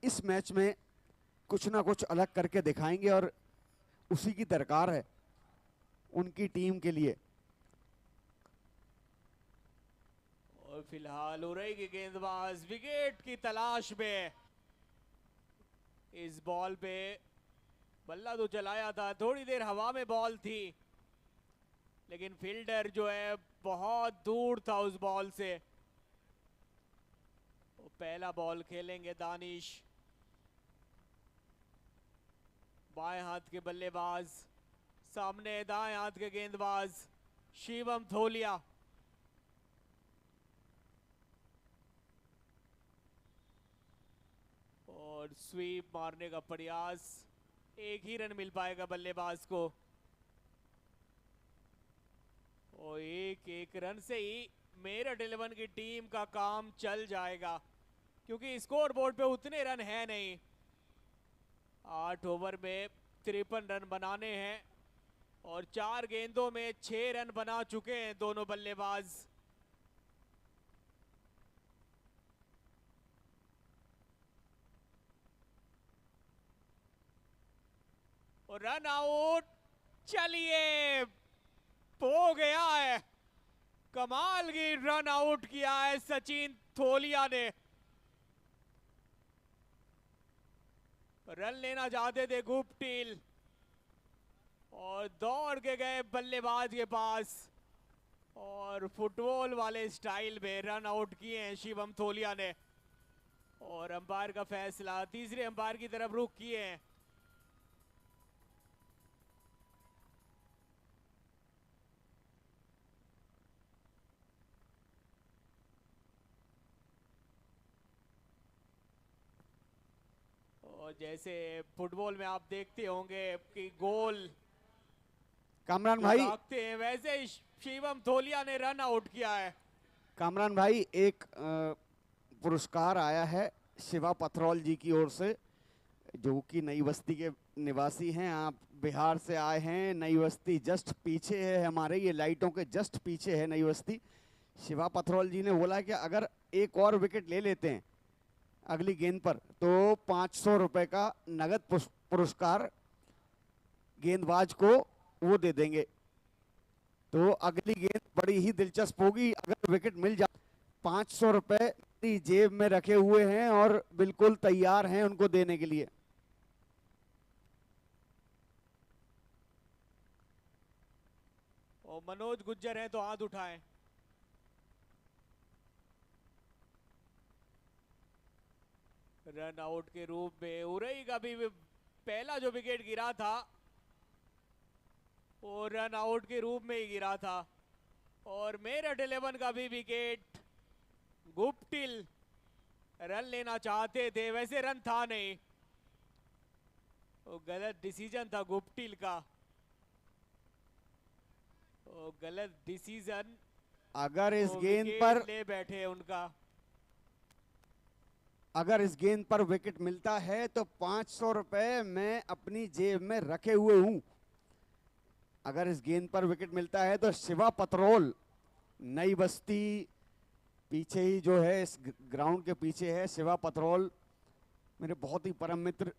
इस मैच में कुछ ना कुछ अलग करके दिखाएंगे और उसी की दरकार है उनकी टीम के लिए। और फिलहाल उरई के गेंदबाज विकेट की तलाश में। इस बॉल पे बल्ला तो चलाया था, थोड़ी देर हवा में बॉल थी, लेकिन फील्डर जो है बहुत दूर था उस बॉल से। तो पहला बॉल खेलेंगे दानिश, बाएं हाथ के बल्लेबाज, सामने दाएं हाथ के गेंदबाज शिवम थोलिया। और स्वीप मारने का प्रयास, एक ही रन मिल पाएगा बल्लेबाज को। और एक रन से ही मेरठ 11 की टीम का काम चल जाएगा, क्योंकि स्कोर बोर्ड पे उतने रन है नहीं। 8 ओवर में 53 रन बनाने हैं और 4 गेंदों में 6 रन बना चुके हैं दोनों बल्लेबाज। और रन आउट, चलिए हो गया है, कमाल की रन आउट किया है सचिन थोलिया ने। रन लेना चाहते थे गुप्टिल और दौड़ के गए बल्लेबाज के पास और फुटबॉल वाले स्टाइल में रन आउट किए हैं शिवम थोलिया ने। और अंपायर का फैसला, तीसरे अंपायर की तरफ रुख किए हैं। और जैसे फुटबॉल में आप देखते होंगे कि गोल कामरान भाई, भागते हैं, वैसे ही शिवम थोलिया ने रन आउट किया है। कामरान भाई, एक पुरस्कार आया है शिवा पथरौल जी की ओर से, जो कि नई बस्ती के निवासी हैं। आप बिहार से आए हैं, नई बस्ती जस्ट पीछे है हमारे, ये लाइटों के जस्ट पीछे है नई बस्ती। शिवा पथरौल जी ने बोला कि अगर एक और विकेट ले लेते हैं अगली गेंद पर तो 500 रुपए का नगद पुरस्कार गेंदबाज को वो दे देंगे। तो अगली गेंद बड़ी ही दिलचस्प होगी, अगर विकेट मिल जाए 500 रुपए जेब में रखे हुए हैं और बिल्कुल तैयार हैं उनको देने के लिए। और मनोज गुज्जर हैं तो हाथ उठाएं। रन आउट के रूप में उरई का भी पहला जो विकेट गिरा था वो रन आउट के रूप में ही गिरा था। और मेरठ 11 का भी विकेट गुप्टिल रन लेना चाहते थे, वैसे रन था नहीं, वो गलत डिसीजन था गुप्टिल का, वो गलत डिसीजन। अगर इस गेंद पर ले बैठे उनका, अगर इस गेंद पर विकेट मिलता है तो 500 रुपए मैं अपनी जेब में रखे हुए हूं। अगर इस गेंद पर विकेट मिलता है तो शिवा पथरौल, नई बस्ती पीछे ही जो है, इस ग्राउंड के पीछे है शिवा पथरौल, मेरे बहुत ही परम मित्र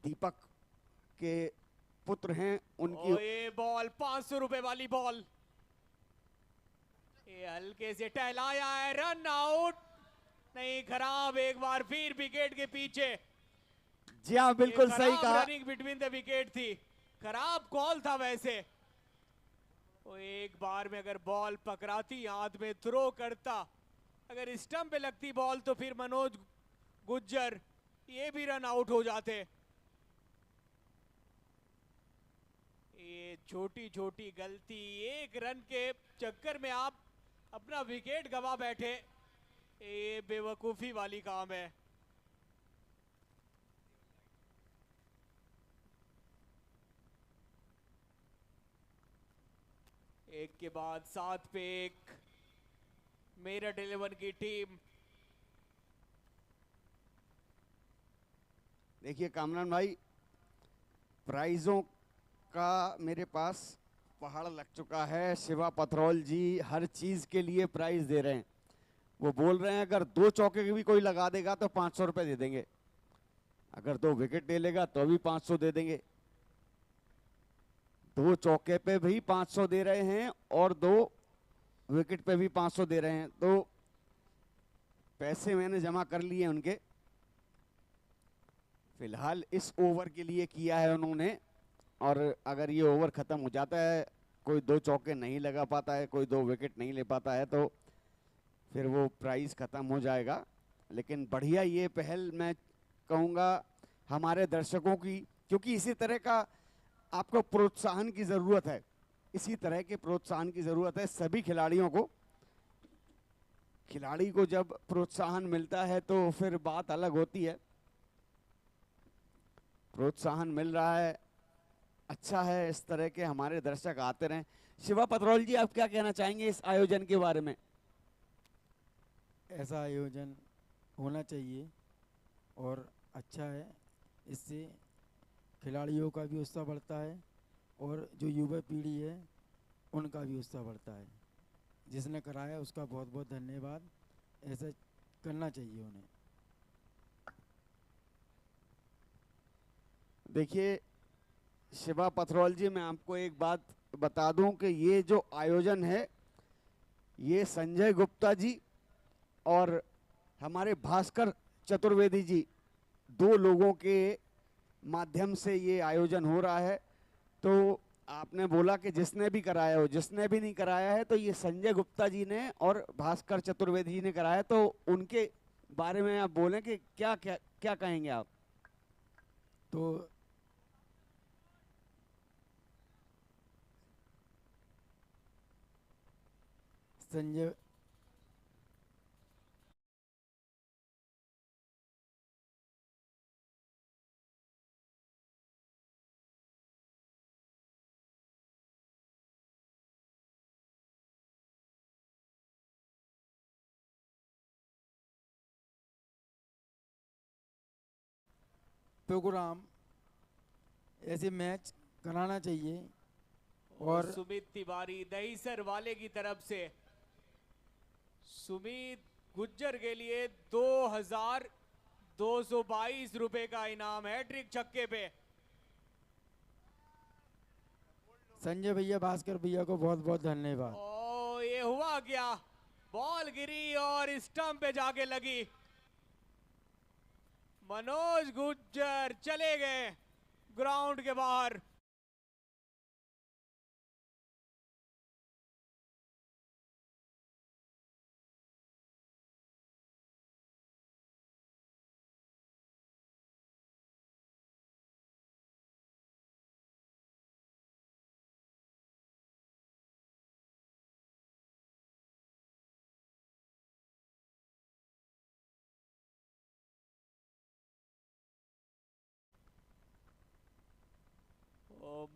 दीपक के पुत्र हैं। उनकी ये बॉल 500 रुपए वाली बॉल, ये हल्के से टहलाया है, रन आउट नहीं, खराब, एक बार फिर विकेट के पीछे। जी हाँ, बिल्कुल सही कहा, रनिंग बिटवीन द विकेट थी, खराब कॉल था वैसे। वो एक बार में अगर बॉल पकड़ाती, हाथ में थ्रो करता, अगर स्टंप पे लगती बॉल तो फिर मनोज गुज्जर ये भी रन आउट हो जाते। ये छोटी छोटी गलती, एक रन के चक्कर में आप अपना विकेट गवा बैठे, ये बेवकूफी वाली काम है। एक के बाद 7 पे 1 मेरठ 11 की टीम। देखिए कामरान भाई, प्राइजों का मेरे पास पहाड़ लग चुका है। शिवा पथरौल जी हर चीज के लिए प्राइज दे रहे हैं। वो बोल रहे हैं अगर 2 चौके भी कोई लगा देगा तो 500 रुपए दे देंगे, अगर 2 विकेट ले लेगा तो भी 500 दे देंगे। 2 चौके पे भी 500 दे रहे हैं और 2 विकेट पे भी 500 दे रहे हैं। तो पैसे मैंने जमा कर लिए उनके, फिलहाल इस ओवर के लिए किया है उन्होंने। और अगर ये ओवर खत्म हो जाता है, कोई 2 चौके नहीं लगा पाता है, कोई 2 विकेट नहीं ले पाता है, तो फिर वो प्राइस खत्म हो जाएगा। लेकिन बढ़िया ये पहल मैं कहूँगा हमारे दर्शकों की, क्योंकि इसी तरह का आपको प्रोत्साहन की ज़रूरत है, इसी तरह के प्रोत्साहन की ज़रूरत है सभी खिलाड़ियों को। खिलाड़ी को जब प्रोत्साहन मिलता है तो फिर बात अलग होती है। प्रोत्साहन मिल रहा है, अच्छा है, इस तरह के हमारे दर्शक आते रहें। शिवा पथरौल जी, आप क्या कहना चाहेंगे इस आयोजन के बारे में? ऐसा आयोजन होना चाहिए और अच्छा है, इससे खिलाड़ियों का भी उत्साह बढ़ता है और जो युवा पीढ़ी है उनका भी उत्साह बढ़ता है। जिसने कराया उसका बहुत बहुत धन्यवाद, ऐसा करना चाहिए उन्हें। देखिए शिवा पथरौल जी, मैं आपको एक बात बता दूं कि ये जो आयोजन है ये संजय गुप्ता जी और हमारे भास्कर चतुर्वेदी जी, 2 लोगों के माध्यम से ये आयोजन हो रहा है। तो आपने बोला कि जिसने भी कराया हो, जिसने भी नहीं कराया है तो ये संजय गुप्ता जी ने और भास्कर चतुर्वेदी जी ने कराया। तो उनके बारे में आप बोलें कि क्या क्या क्या कहेंगे आप? तो संजय प्रोग्राम ऐसे मैच कराना चाहिए। और सुमित तिवारी दहीसर वाले की तरफ से सुमित गुज्जर के लिए 2222 रुपए का इनाम है ट्रिक छक्के पे। संजय भैया, भास्कर भैया को बहुत बहुत धन्यवाद। ओ ये हुआ क्या, बॉल गिरी और स्टंप पे जाके लगी। मनोज गुज्जर चले गए ग्राउंड के बाहर।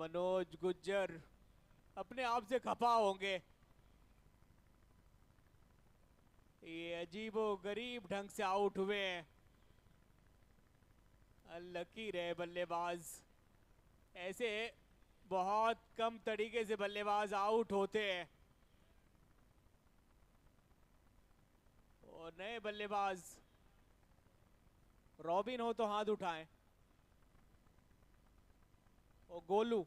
मनोज गुज्जर अपने आप से खफा होंगे। ये अजीबो गरीब ढंग से आउट हुए हैं। अनलकी रहे बल्लेबाज, ऐसे बहुत कम तरीके से बल्लेबाज आउट होते हैं। और नए बल्लेबाज रॉबिन हो तो हाथ उठाएं। और गोलू,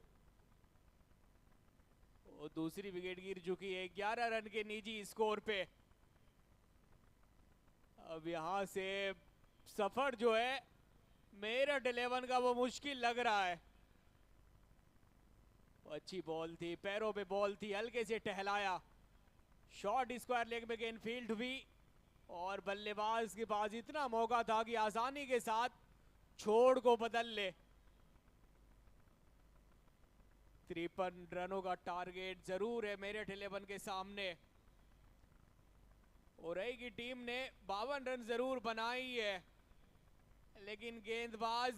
और दूसरी विकेट गिर चुकी है 11 रन के निजी स्कोर पे। अब यहां से सफर जो है मेरठ 11 का वो मुश्किल लग रहा है। अच्छी बॉल थी, पैरों पे बॉल थी, हल्के से टहलाया, शॉर्ट स्क्वायर लेग में गेंद फील्ड हुई और बल्लेबाज के पास इतना मौका था कि आसानी के साथ छोड़ को बदल ले। 53 रनों का टारगेट जरूर है मेरठ 11 के सामने। ओरई की टीम ने 52 रन जरूर बनाई है, लेकिन गेंदबाज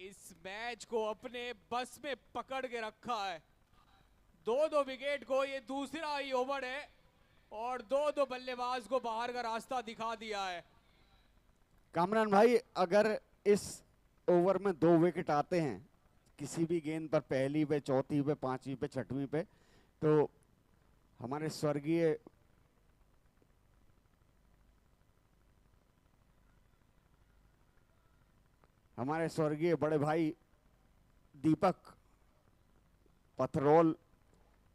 इस मैच को अपने बस में पकड़ के रखा है। 2-2 विकेट को ये दूसरा ही ओवर है और 2-2 बल्लेबाज को बाहर का रास्ता दिखा दिया है। कामरान भाई, अगर इस ओवर में 2 विकेट आते हैं किसी भी गेंद पर, पहली पे, चौथी पे, पांचवी पे, छठवीं पे, तो हमारे स्वर्गीय हमारे स्वर्गीय बड़े भाई दीपक पथरोल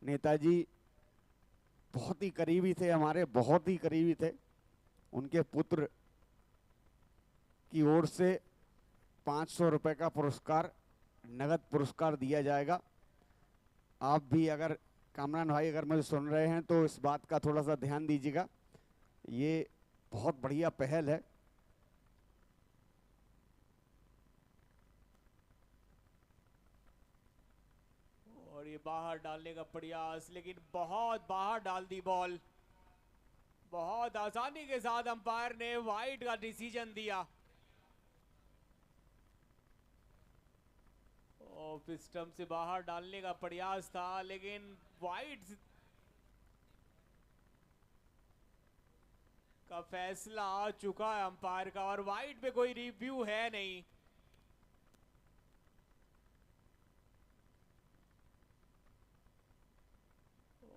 नेताजी बहुत ही करीबी थे, हमारे बहुत ही करीबी थे। उनके पुत्र की ओर से 500 रुपए का पुरस्कार, नगद पुरस्कार दिया जाएगा। आप भी अगर कामरान भाई अगर मुझे सुन रहे हैं तो इस बात का थोड़ा सा ध्यान दीजिएगा, ये बहुत बढ़िया पहल है। और ये बाहर डालने का प्रयास, लेकिन बहुत बाहर डाल दी बॉल। बहुत आसानी के साथ अंपायर ने वाइड का डिसीजन दिया। ऑफ स्टंप से बाहर डालने का प्रयास था, लेकिन वाइड का फैसला आ चुका है अंपायर का, और वाइड पे कोई रिव्यू है नहीं।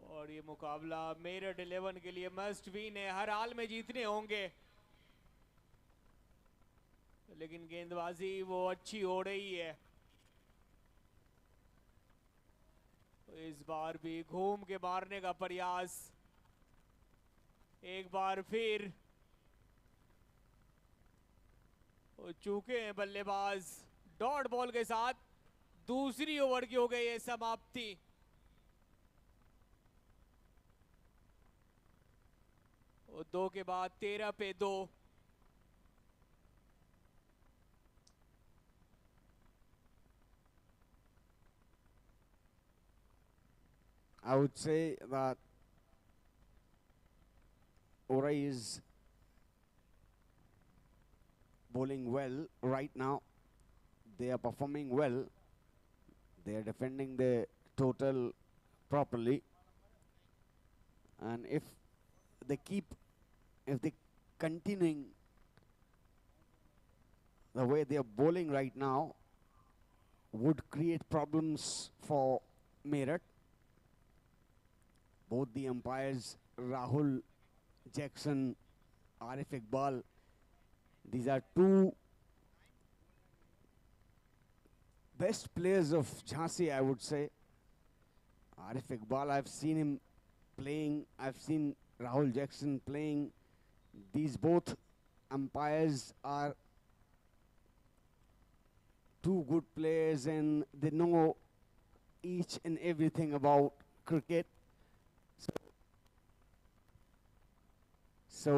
और ये मुकाबला मेरठ 11 के लिए मस्ट विन है, हर हाल में जीतने होंगे। लेकिन गेंदबाजी वो अच्छी हो रही है। इस बार भी घूम के मारने का प्रयास, एक बार फिर चूके हैं बल्लेबाज। डॉट बॉल के साथ दूसरी ओवर की हो गई है समाप्ति। और 2 के बाद 13 पे 2। I would say that Orai is bowling well right now. They are performing well. They are defending the total properly. And if they continuing the way they are bowling right now, would create problems for Meerut. Both the umpires, Rahul Jackson, Arif Iqbal, these are two best players of Jhansi, I would say. Arif Iqbal, I've seen him playing, I've seen Rahul Jackson playing. These both umpires are two good players and they know each and everything about cricket. So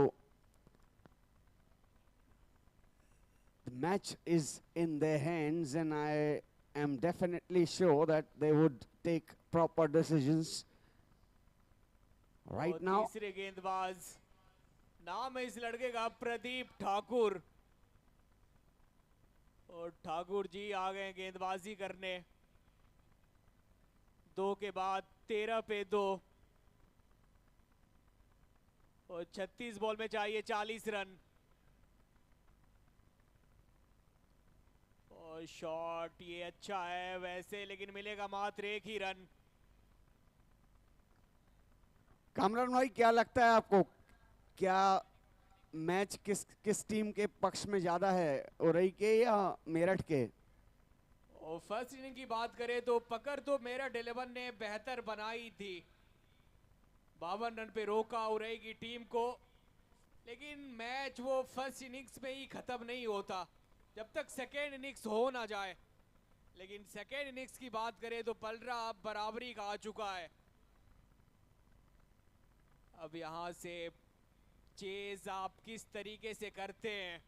the match is in their hands and I am definitely sure that they would take proper decisions right now. तीसरे गेंदबाज, नाम है इस लड़के का प्रदीप ठाकुर। और ठाकुर जी आ गए गेंदबाजी करने। 2 के बाद 13 पे 2। और 36 बॉल में चाहिए 40 रन। और शॉट ये अच्छा है वैसे, लेकिन मिलेगा मात्र 1 ही रन। कामरान भाई, क्या लगता है आपको, क्या मैच किस टीम के पक्ष में ज्यादा है, ओरई के या मेरठ के? और फर्स्ट इनिंग की बात करें तो पकड़ तो मेरठ 11 ने बेहतर बनाई थी। 52 रन पे रोका उरई की टीम को, लेकिन मैच वो फर्स्ट इनिंग्स में ही खत्म नहीं होता जब तक सेकेंड इनिंग्स हो ना जाए। लेकिन सेकेंड इनिंग्स की बात करें तो पलरा अब बराबरी का आ चुका है। अब यहां से चेज आप किस तरीके से करते हैं।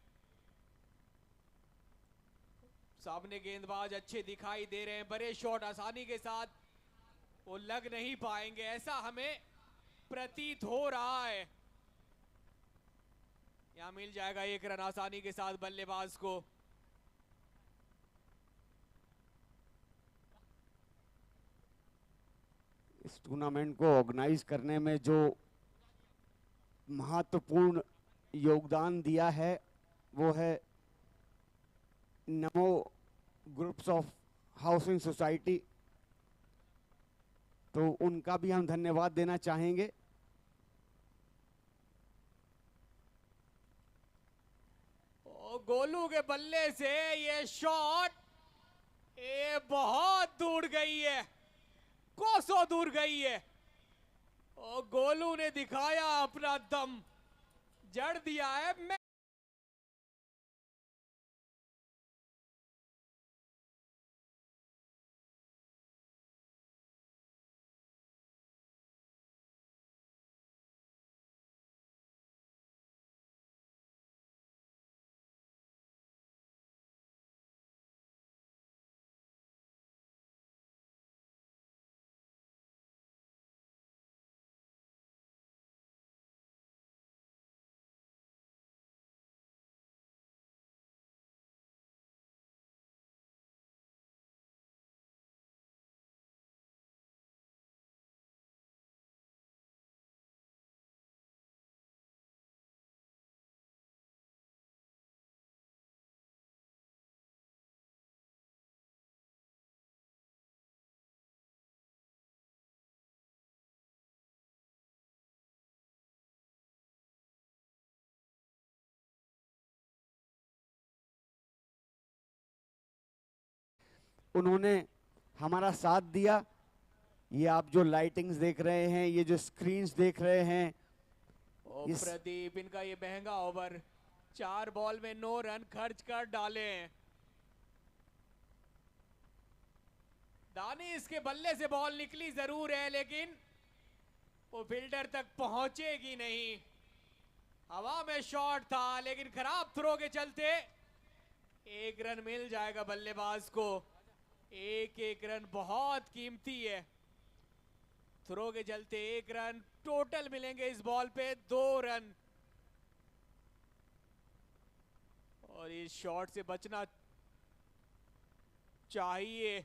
सामने गेंदबाज अच्छे दिखाई दे रहे हैं, बड़े शॉट आसानी के साथ वो लग नहीं पाएंगे, ऐसा हमें प्रतीत हो रहा है। यहां मिल जाएगा 1 रन आसानी के साथ बल्लेबाज को। इस टूर्नामेंट को ऑर्गेनाइज करने में जो महत्वपूर्ण योगदान दिया है वो है नमो ग्रुप्स ऑफ हाउसिंग सोसाइटी, तो उनका भी हम धन्यवाद देना चाहेंगे। और गोलू के बल्ले से ये शॉट ये बहुत दूर गई है, कोसों दूर गई है और गोलू ने दिखाया अपना दम, जड़ दिया है। उन्होंने हमारा साथ दिया। ये आप जो लाइटिंग्स देख रहे हैं, ये जो स्क्रीन्स देख रहे हैं, ओ प्रदीप इनका ये महंगा ओवर, 4 बॉल में 9 रन खर्च कर डाले हैं। दानिश के बल्ले से बॉल निकली जरूर है लेकिन वो फील्डर तक पहुंचेगी नहीं। हवा में शॉट था लेकिन खराब थ्रो के चलते 1 रन मिल जाएगा बल्लेबाज को। 1 रन बहुत कीमती है, थ्रो के चलते 1 रन टोटल मिलेंगे इस बॉल पे, 2 रन। और इस शॉट से बचना चाहिए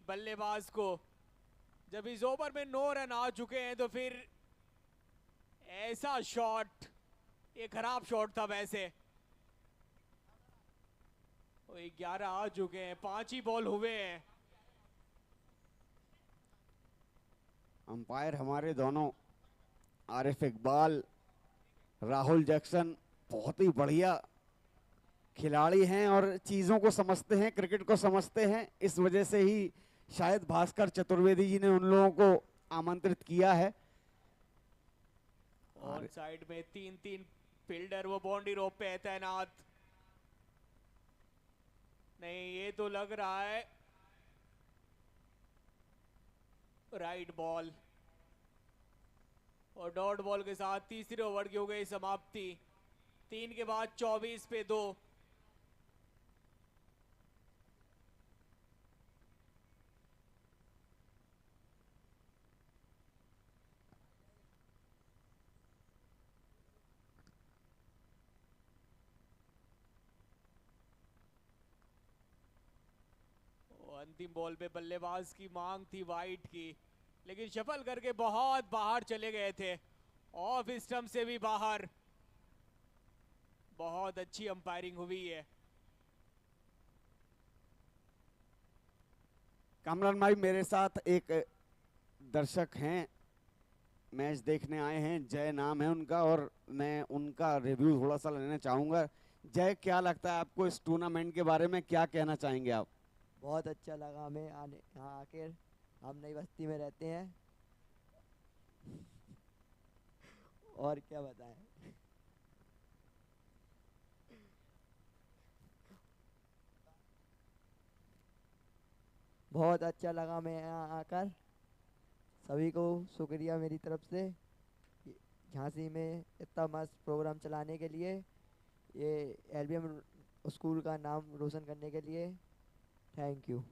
बल्लेबाज को। जब इस ओवर में 9 रन आ चुके हैं तो फिर ऐसा शॉट, ये खराब शॉट था वैसे। 11 आ चुके हैं, 5 ही बॉल हुए हैं। अंपायर हमारे दोनों आरिफ इकबाल, राहुल जैक्सन बहुत ही बढ़िया खिलाड़ी हैं और चीज़ों को समझते हैं, क्रिकेट को समझते हैं। इस वजह से ही शायद भास्कर चतुर्वेदी जी ने उन लोगों को आमंत्रित किया है। और साइड में 3-3 फील्डर वो बाउंड्री रोप पे है तैनात। नहीं ये तो लग रहा है राइट बॉल। और डॉट बॉल के साथ तीसरे ओवर की हो गई समाप्ति। 3 के बाद 24 पे 2। अंतिम बॉल पे बल्लेबाज की मांग थी वाइट की, लेकिन शफल करके बहुत बाहर चले गए थे, ऑफ स्टंप से भी बाहर। बहुत अच्छी अंपायरिंग हुई है। कमरन भाई मेरे साथ एक दर्शक हैं, मैच देखने आए हैं, जय नाम है उनका, और मैं उनका रिव्यू थोड़ा सा लेना चाहूँगा। जय, क्या लगता है आपको इस टूर्नामेंट के बारे में, क्या कहना चाहेंगे आप? बहुत अच्छा लगा हमें यहाँ आकर। हम नई बस्ती में रहते हैं और क्या बताएं। बहुत अच्छा लगा मैं यहाँ आकर। सभी को शुक्रिया मेरी तरफ से झांसी में इतना मस्त प्रोग्राम चलाने के लिए, ये एलबीएम स्कूल का नाम रोशन करने के लिए। Thank you.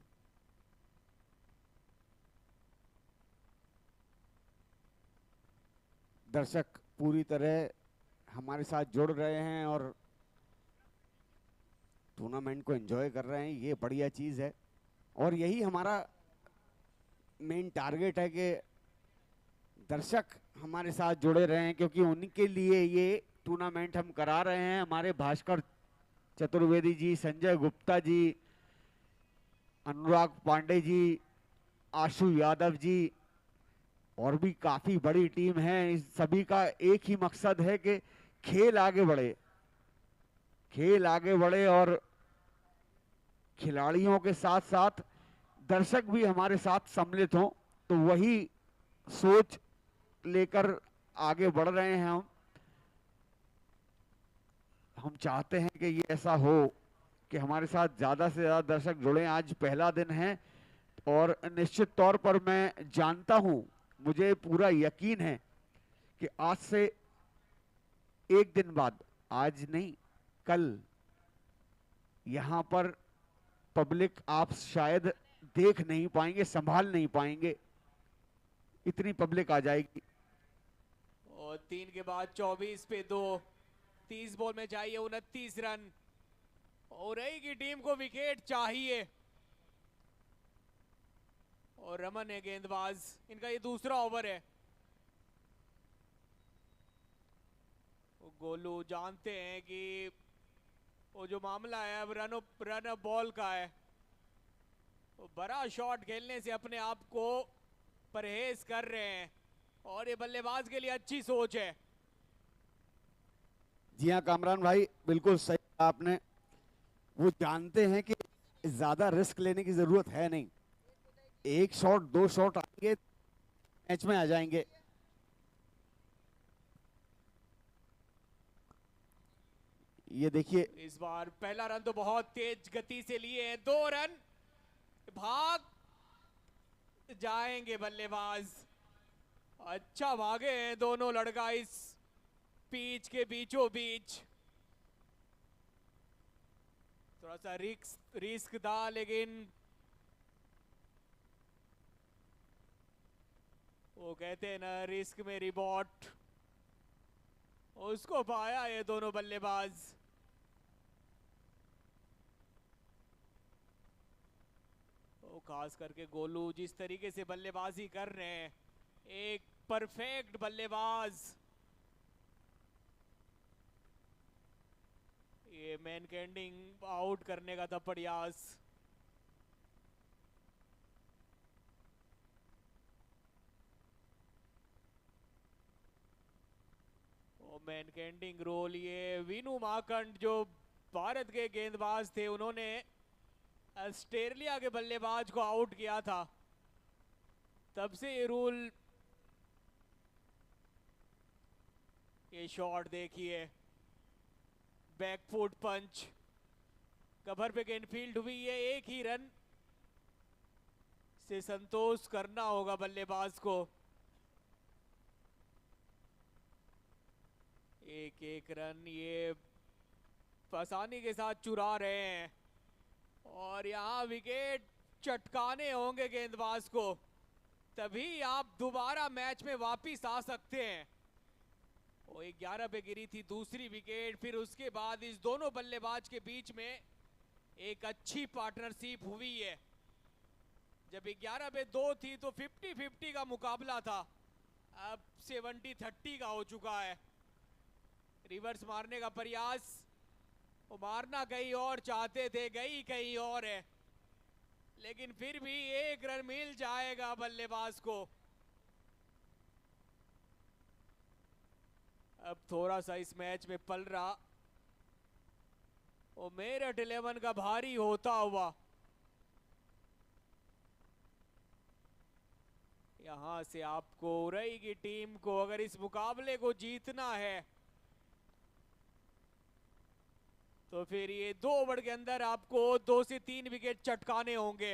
दर्शक पूरी तरह हमारे साथ जुड़ रहे हैं और टूर्नामेंट को एंजॉय कर रहे हैं, ये बढ़िया चीज़ है। और यही हमारा मेन टारगेट है कि दर्शक हमारे साथ जुड़े रहे हैं, क्योंकि उनके लिए ये टूर्नामेंट हम करा रहे हैं। हमारे भास्कर चतुर्वेदी जी, संजय गुप्ता जी, अनुराग पांडे जी, आशु यादव जी और भी काफ़ी बड़ी टीम है। इस सभी का एक ही मकसद है कि खेल आगे बढ़े, खेल आगे बढ़े और खिलाड़ियों के साथ साथ दर्शक भी हमारे साथ सम्मिलित हों, तो वही सोच लेकर आगे बढ़ रहे हैं हम चाहते हैं कि ये ऐसा हो कि हमारे साथ ज्यादा से ज्यादा दर्शक जुड़े। आज पहला दिन है और निश्चित तौर पर मैं जानता हूं, मुझे पूरा यकीन है कि आज से एक दिन बाद, आज नहीं कल, यहां पर पब्लिक आप शायद देख नहीं पाएंगे, संभाल नहीं पाएंगे, इतनी पब्लिक आ जाएगी। और 3 के बाद 24 पे 2, 30 बॉल में चाहिए 29 रन और रही की टीम को विकेट चाहिए। और रमन है गेंदबाज, इनका ये दूसरा ओवर है। गोलू जानते हैं कि वो जो मामला है अब रन अप बॉल का है, वो बड़ा शॉट खेलने से अपने आप को परहेज कर रहे हैं और ये बल्लेबाज के लिए अच्छी सोच है। जी हाँ कामरान भाई, बिल्कुल सही कहा आपने। वो जानते हैं कि ज्यादा रिस्क लेने की जरूरत है नहीं, एक शॉट 2 शॉट आएंगे मैच में आ जाएंगे। ये देखिए इस बार पहला रन तो बहुत तेज गति से लिए हैं, 2 रन भाग जाएंगे बल्लेबाज। अच्छा भागे हैं दोनों लड़का इस पिच के बीचों बीच। थोड़ा सा रिस्क था लेकिन वो कहते हैं ना, रिस्क में रिवॉर्ड, उसको पाया ये दोनों बल्लेबाज। वो खास करके गोलू जिस तरीके से बल्लेबाजी कर रहे हैं, एक परफेक्ट बल्लेबाज। ये मैन कैंडिंग आउट करने का था प्रयास। मैन कैंडिंग रोल ये वीनू माकंड जो भारत के गेंदबाज थे, उन्होंने ऑस्ट्रेलिया के बल्लेबाज को आउट किया था, तब से ये रूल। ये शॉट देखिए, बैकफुट पंच, कवर पे गेंदफील्ड हुई है, एक ही रन से संतोष करना होगा बल्लेबाज को। एक रन ये आसानी के साथ चुरा रहे हैं और यहाँ विकेट चटकाने होंगे गेंदबाज को, तभी आप दोबारा मैच में वापिस आ सकते हैं। वो 11 पे गिरी थी दूसरी विकेट, फिर उसके बाद इस दोनों बल्लेबाज के बीच में एक अच्छी पार्टनरशिप हुई है। जब 11 पे 2 थी तो 50-50 का मुकाबला था, अब 70-30 का हो चुका है। रिवर्स मारने का प्रयास, वो मारना कहीं और चाहते थे, गई कहीं और है, लेकिन फिर भी 1 रन मिल जाएगा बल्लेबाज को। अब थोड़ा सा इस मैच में पल रहा वो मेरठ 11 का भारी होता हुआ। यहां से आपको उरई की टीम को अगर इस मुकाबले को जीतना है तो फिर ये 2 ओवर के अंदर आपको 2 से 3 विकेट चटकाने होंगे,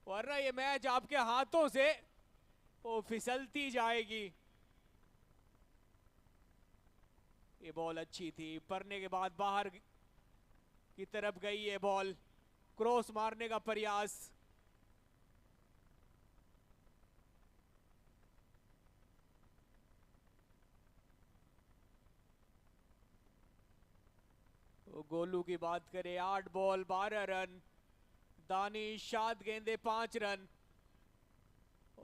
वरना ये मैच आपके हाथों से वो फिसलती जाएगी। ये बॉल अच्छी थी, पड़ने के बाद बाहर की तरफ गई है बॉल, क्रॉस मारने का प्रयास। गोलू की बात करें, 8 बॉल 12 रन, दानिश 7 गेंदे 5 रन,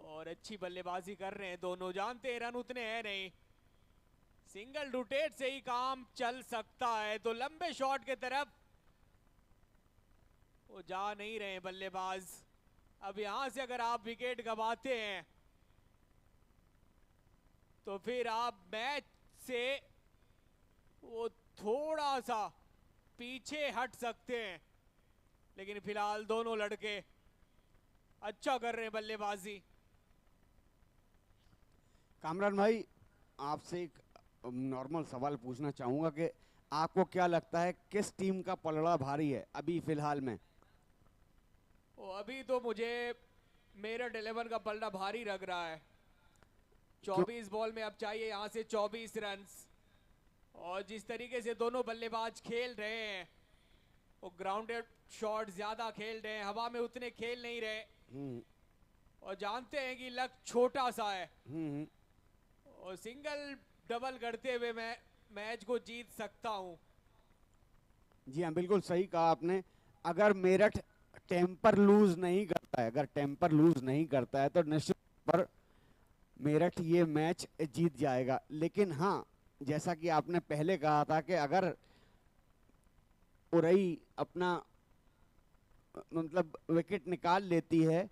और अच्छी बल्लेबाजी कर रहे हैं दोनों। जानते हैं रन उतने हैं नहीं, सिंगल रोटेट से ही काम चल सकता है, तो लंबे शॉट के तरफ वो जा नहीं रहे बल्लेबाज। अब यहां से अगर आप विकेट गंवाते हैं तो फिर आप मैच से वो थोड़ा सा पीछे हट सकते हैं, लेकिन फिलहाल दोनों लड़के अच्छा कर रहे हैं बल्लेबाजी। कामरान भाई, आपसे एक नॉर्मल सवाल पूछना चाहूंगा कि आपको क्या लगता है किस टीम का पलड़ा भारी है अभी फिलहाल में? अभी तो मुझे मेरठ 11 का पलड़ा भारी लग रहा है। 24 बॉल में अब चाहिए यहाँ से 24 रन्स, और जिस तरीके से दोनों बल्लेबाज खेल रहे हैं, वो ग्राउंडेड शॉट ज्यादा खेल रहे हैं, हवा में उतने खेल नहीं रहे, और जानते हैं कि लक छोटा सा है, और सिंगल डबल करते हुए मैं मैच को जीत सकता हूं। जी हाँ, बिल्कुल सही कहा आपने। अगर मेरठ टेम्पर लूज नहीं करता है, अगर टेम्पर लूज नहीं करता है तो निश्चित पर मेरठ ये मैच जीत जाएगा। लेकिन हाँ, जैसा कि आपने पहले कहा था कि अगर उरई अपना मतलब विकेट निकाल लेती है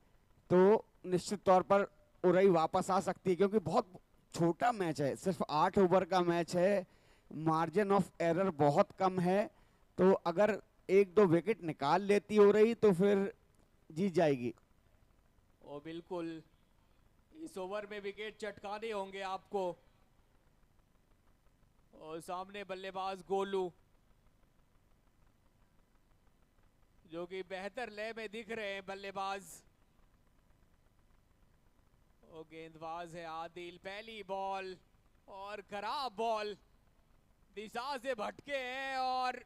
तो निश्चित तौर पर उरई वापस आ सकती है, क्योंकि बहुत छोटा मैच है, सिर्फ 8 ओवर का मैच है, मार्जिन ऑफ एरर बहुत कम है। तो अगर 1-2 विकेट निकाल लेती हो रही तो फिर जीत जाएगी। ओ बिल्कुल, इस ओवर में विकेट चटकाने होंगे आपको। और सामने बल्लेबाज गोलू, जो कि बेहतर लय में दिख रहे हैं बल्लेबाज। और गेंदबाज है आदिल। पहली बॉल और खराब बॉल, दिशा से भटके हैं, और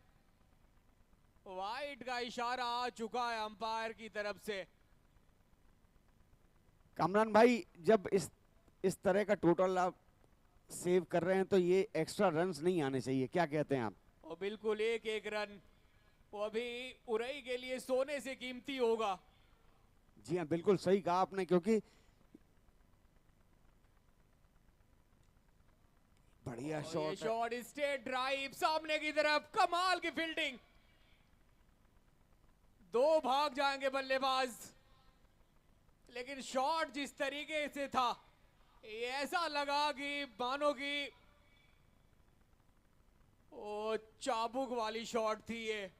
वाइड का इशारा आ चुका है अंपायर की तरफ से। कामरान भाई, जब इस तरह का टोटल आप सेव कर रहे हैं तो ये एक्स्ट्रा रन्स नहीं आने चाहिए, क्या कहते हैं आप? और बिल्कुल, एक रन वो अभी उरई के लिए सोने से कीमती होगा। जी हाँ, बिल्कुल सही कहा आपने, क्योंकि बढ़िया शॉट, शॉट स्ट्रेट ड्राइव सामने की तरफ, कमाल की फील्डिंग। 2 भाग जाएंगे बल्लेबाज, लेकिन शॉट जिस तरीके से था, ऐसा लगा कि मानो कि ओ चाबुक वाली शॉट थी ये।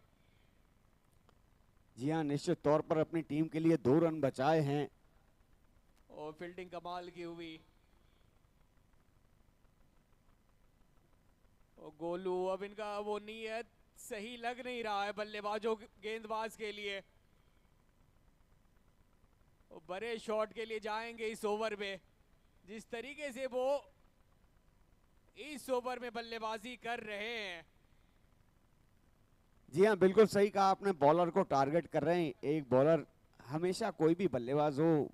जी हाँ, निश्चित तौर पर अपनी टीम के लिए 2 रन बचाए हैं। और फील्डिंग कमाल की हुई। और गोलू, अब इनका वो नीयत सही लग नहीं रहा है बल्लेबाजों गेंदबाज के लिए। और बड़े शॉट के लिए जाएंगे इस ओवर में, जिस तरीके से वो इस ओवर में बल्लेबाजी कर रहे हैं। जी हाँ, बिल्कुल सही कहा आपने, बॉलर को टारगेट कर रहे हैं। एक बॉलर, हमेशा कोई भी बल्लेबाज हो,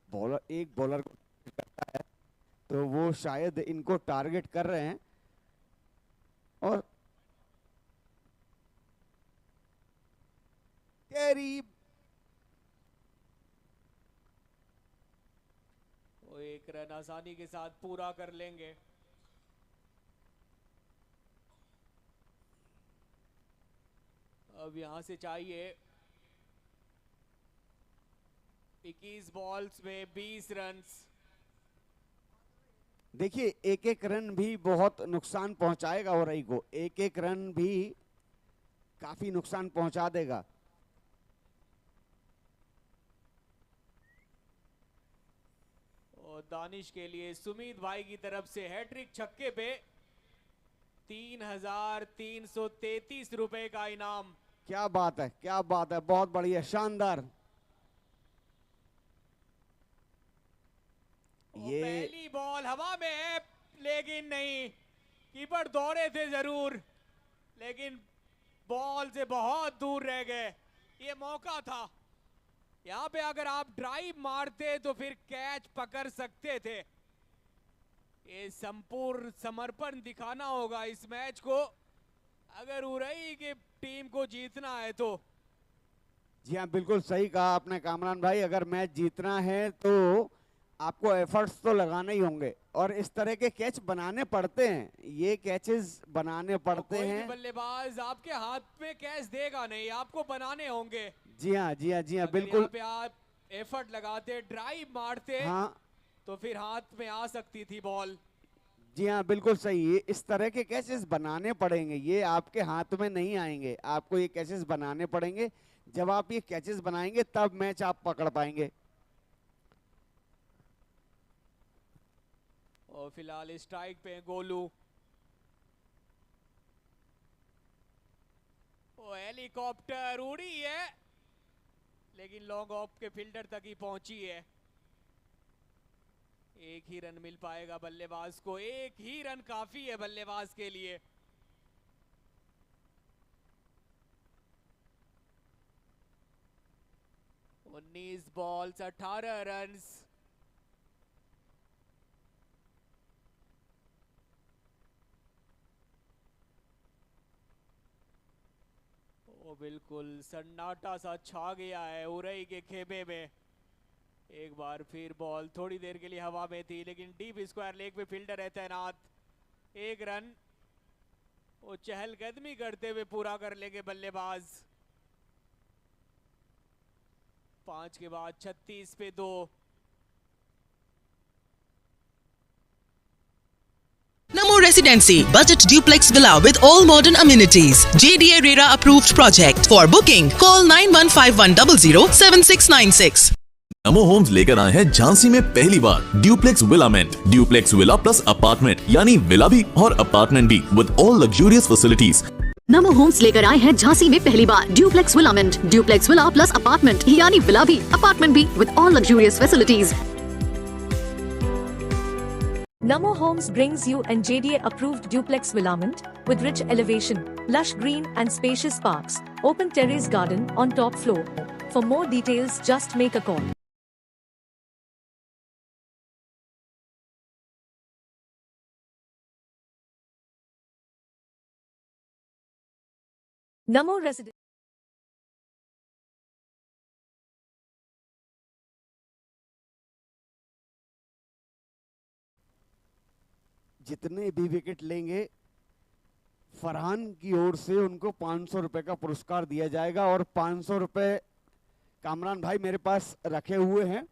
बॉलर एक बॉलर को करता है, तो वो शायद इनको टारगेट कर रहे हैं। और तेरी वो 1 रन आसानी के साथ पूरा कर लेंगे। अब यहां से चाहिए 21 बॉल्स में 20 रन्स। देखिए, एक रन भी बहुत नुकसान पहुंचाएगा उरई को, एक रन भी काफी नुकसान पहुंचा देगा। और दानिश के लिए सुमीत भाई की तरफ से हैट्रिक छक्के पे 3,333 रुपए का इनाम। क्या बात है, क्या बात है, बहुत बढ़िया, शानदार। ये पहली बॉल हवा में है, लेकिन नहीं, कीपर दौड़े थे जरूर, लेकिन बॉल से बहुत दूर रह गए। ये मौका था, यहाँ पे अगर आप ड्राइव मारते तो फिर कैच पकड़ सकते थे। ये संपूर्ण समर्पण दिखाना होगा इस मैच को, अगर उरई की टीम को जीतना है तो। जी हाँ, बिल्कुल सही कहा आपने कामरान भाई, अगर मैच जीतना है तो आपको एफर्ट्स तो लगाने ही होंगे, और इस तरह के कैच बनाने पड़ते हैं, ये कैचेस बनाने पड़ते कोई भी हैं। बल्लेबाज आपके हाथ में कैच देगा नहीं, आपको बनाने होंगे। जी हाँ, जी हाँ, जी हाँ, अगर बिल्कुल। यहाँ पे आप एफर्ट लगाते, ड्राइव मारते, हाँ, तो फिर हाथ में आ सकती थी बॉल। जी हाँ, बिल्कुल सही। ये इस तरह के कैचेस बनाने पड़ेंगे, ये आपके हाथ में नहीं आएंगे, आपको ये कैचेस बनाने पड़ेंगे। जब आप ये कैचेस बनाएंगे तब मैच आप पकड़ पाएंगे। और फिलहाल स्ट्राइक पे गोलू। वो हेलीकॉप्टर उड़ी है लेकिन लॉन्ग ऑफ के फील्डर तक ही पहुंची है। एक ही रन मिल पाएगा बल्लेबाज को, एक ही रन काफी है बल्लेबाज के लिए। उन्नीस बॉल्स 18 रन्स। वो बिल्कुल सन्नाटा सा छा गया है उरई के खेमे में। एक बार फिर बॉल थोड़ी देर के लिए हवा में थी लेकिन डीप स्क्वायर लेग पे फील्डर है तैनात। एक रन वो चहलकदमी करते हुए पूरा कर लेंगे बल्लेबाज। 5 के बाद 36 पे 2। Namo Residency, budget duplex villa with all modern amenities. JDA RERA approved project. For booking, call 9151007696. NaMo Homes लेकर आए हैं झांसी में पहली बार duplex villament, duplex villa plus apartment यानी विला भी और अपार्टमेंट भी with all luxurious facilities. Namo Homes लेकर आए हैं झांसी में पहली बार duplex villament, duplex villa plus apartment यानी विला भी अपार्टमेंट भी with all luxurious facilities. Namo Homes brings you an JDA approved duplex villament with rich elevation, lush green and spacious parks, open terrace garden on top floor. For more details just make a call. Namo Residence. जितने भी wicket लेंगे फरहान की ओर से उनको 500 रुपए का पुरस्कार दिया जाएगा। और 500 रुपए कामरान भाई मेरे पास रखे हुए हैं।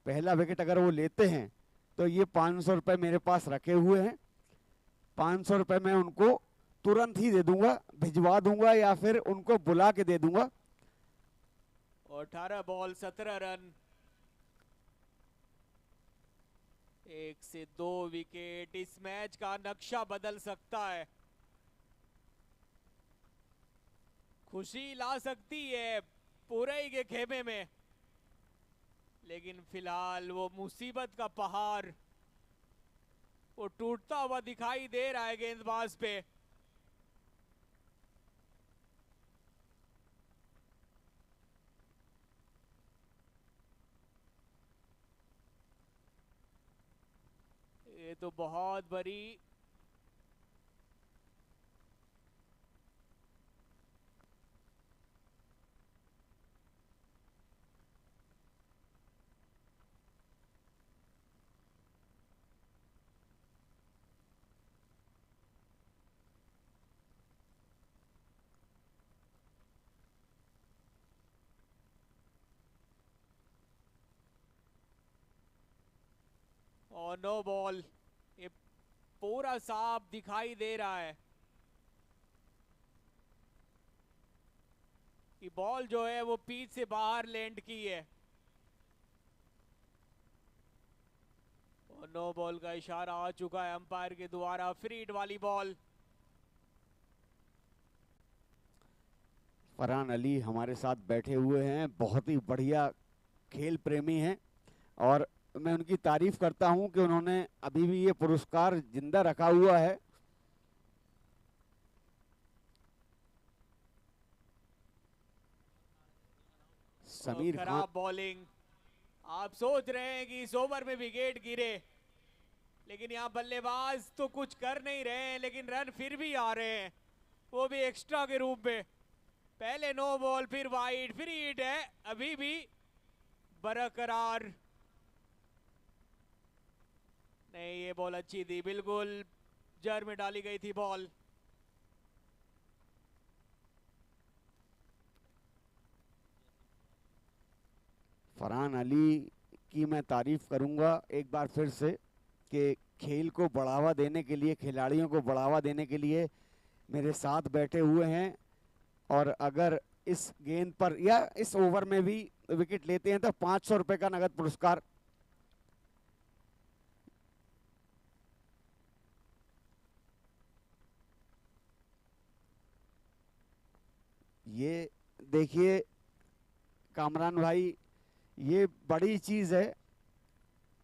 पहला विकेट अगर वो लेते हैं तो ये 500 रुपए मेरे पास रखे हुए हैं। 500 रुपए मैं उनको तुरंत ही दे दूंगा, भिजवा दूंगा या फिर उनको बुला के दे दूंगा। 18 बॉल 17 रन। 1 से 2 विकेट इस मैच का नक्शा बदल सकता है, खुशी ला सकती है पुरई के खेमे में, लेकिन फिलहाल वो मुसीबत का पहाड़ वो टूटता हुआ दिखाई दे रहा है गेंदबाज पे। ये तो बहुत बड़ी और नो बॉल। ये पूरा साफ दिखाई दे रहा है कि बॉल जो है वो पिच से बाहर लैंड की है। और नो बॉल का इशारा आ चुका है अंपायर के द्वारा। फ्री हिट वाली बॉल। फरहान अली हमारे साथ बैठे हुए हैं, बहुत ही बढ़िया खेल प्रेमी हैं और मैं उनकी तारीफ करता हूं कि उन्होंने अभी भी ये पुरस्कार जिंदा रखा हुआ है। समीर खान खराब बॉलिंग। आप सोच रहे हैं कि इस ओवर में विकेट गिरे, लेकिन यहाँ बल्लेबाज तो कुछ कर नहीं रहे हैं, लेकिन रन फिर भी आ रहे हैं, वो भी एक्स्ट्रा के रूप में। पहले नो बॉल फिर वाइड, फ्री हिट है अभी भी बरकरार। नहीं, ये बॉल अच्छी थी, बिल्कुल जर में डाली गई थी बॉल। फरहान अली की मैं तारीफ करूंगा एक बार फिर से कि खेल को बढ़ावा देने के लिए, खिलाड़ियों को बढ़ावा देने के लिए मेरे साथ बैठे हुए हैं। और अगर इस गेंद पर या इस ओवर में भी विकेट लेते हैं तो 500 रुपए का नगद पुरस्कार। ये देखिए कामरान भाई, ये बड़ी चीज है,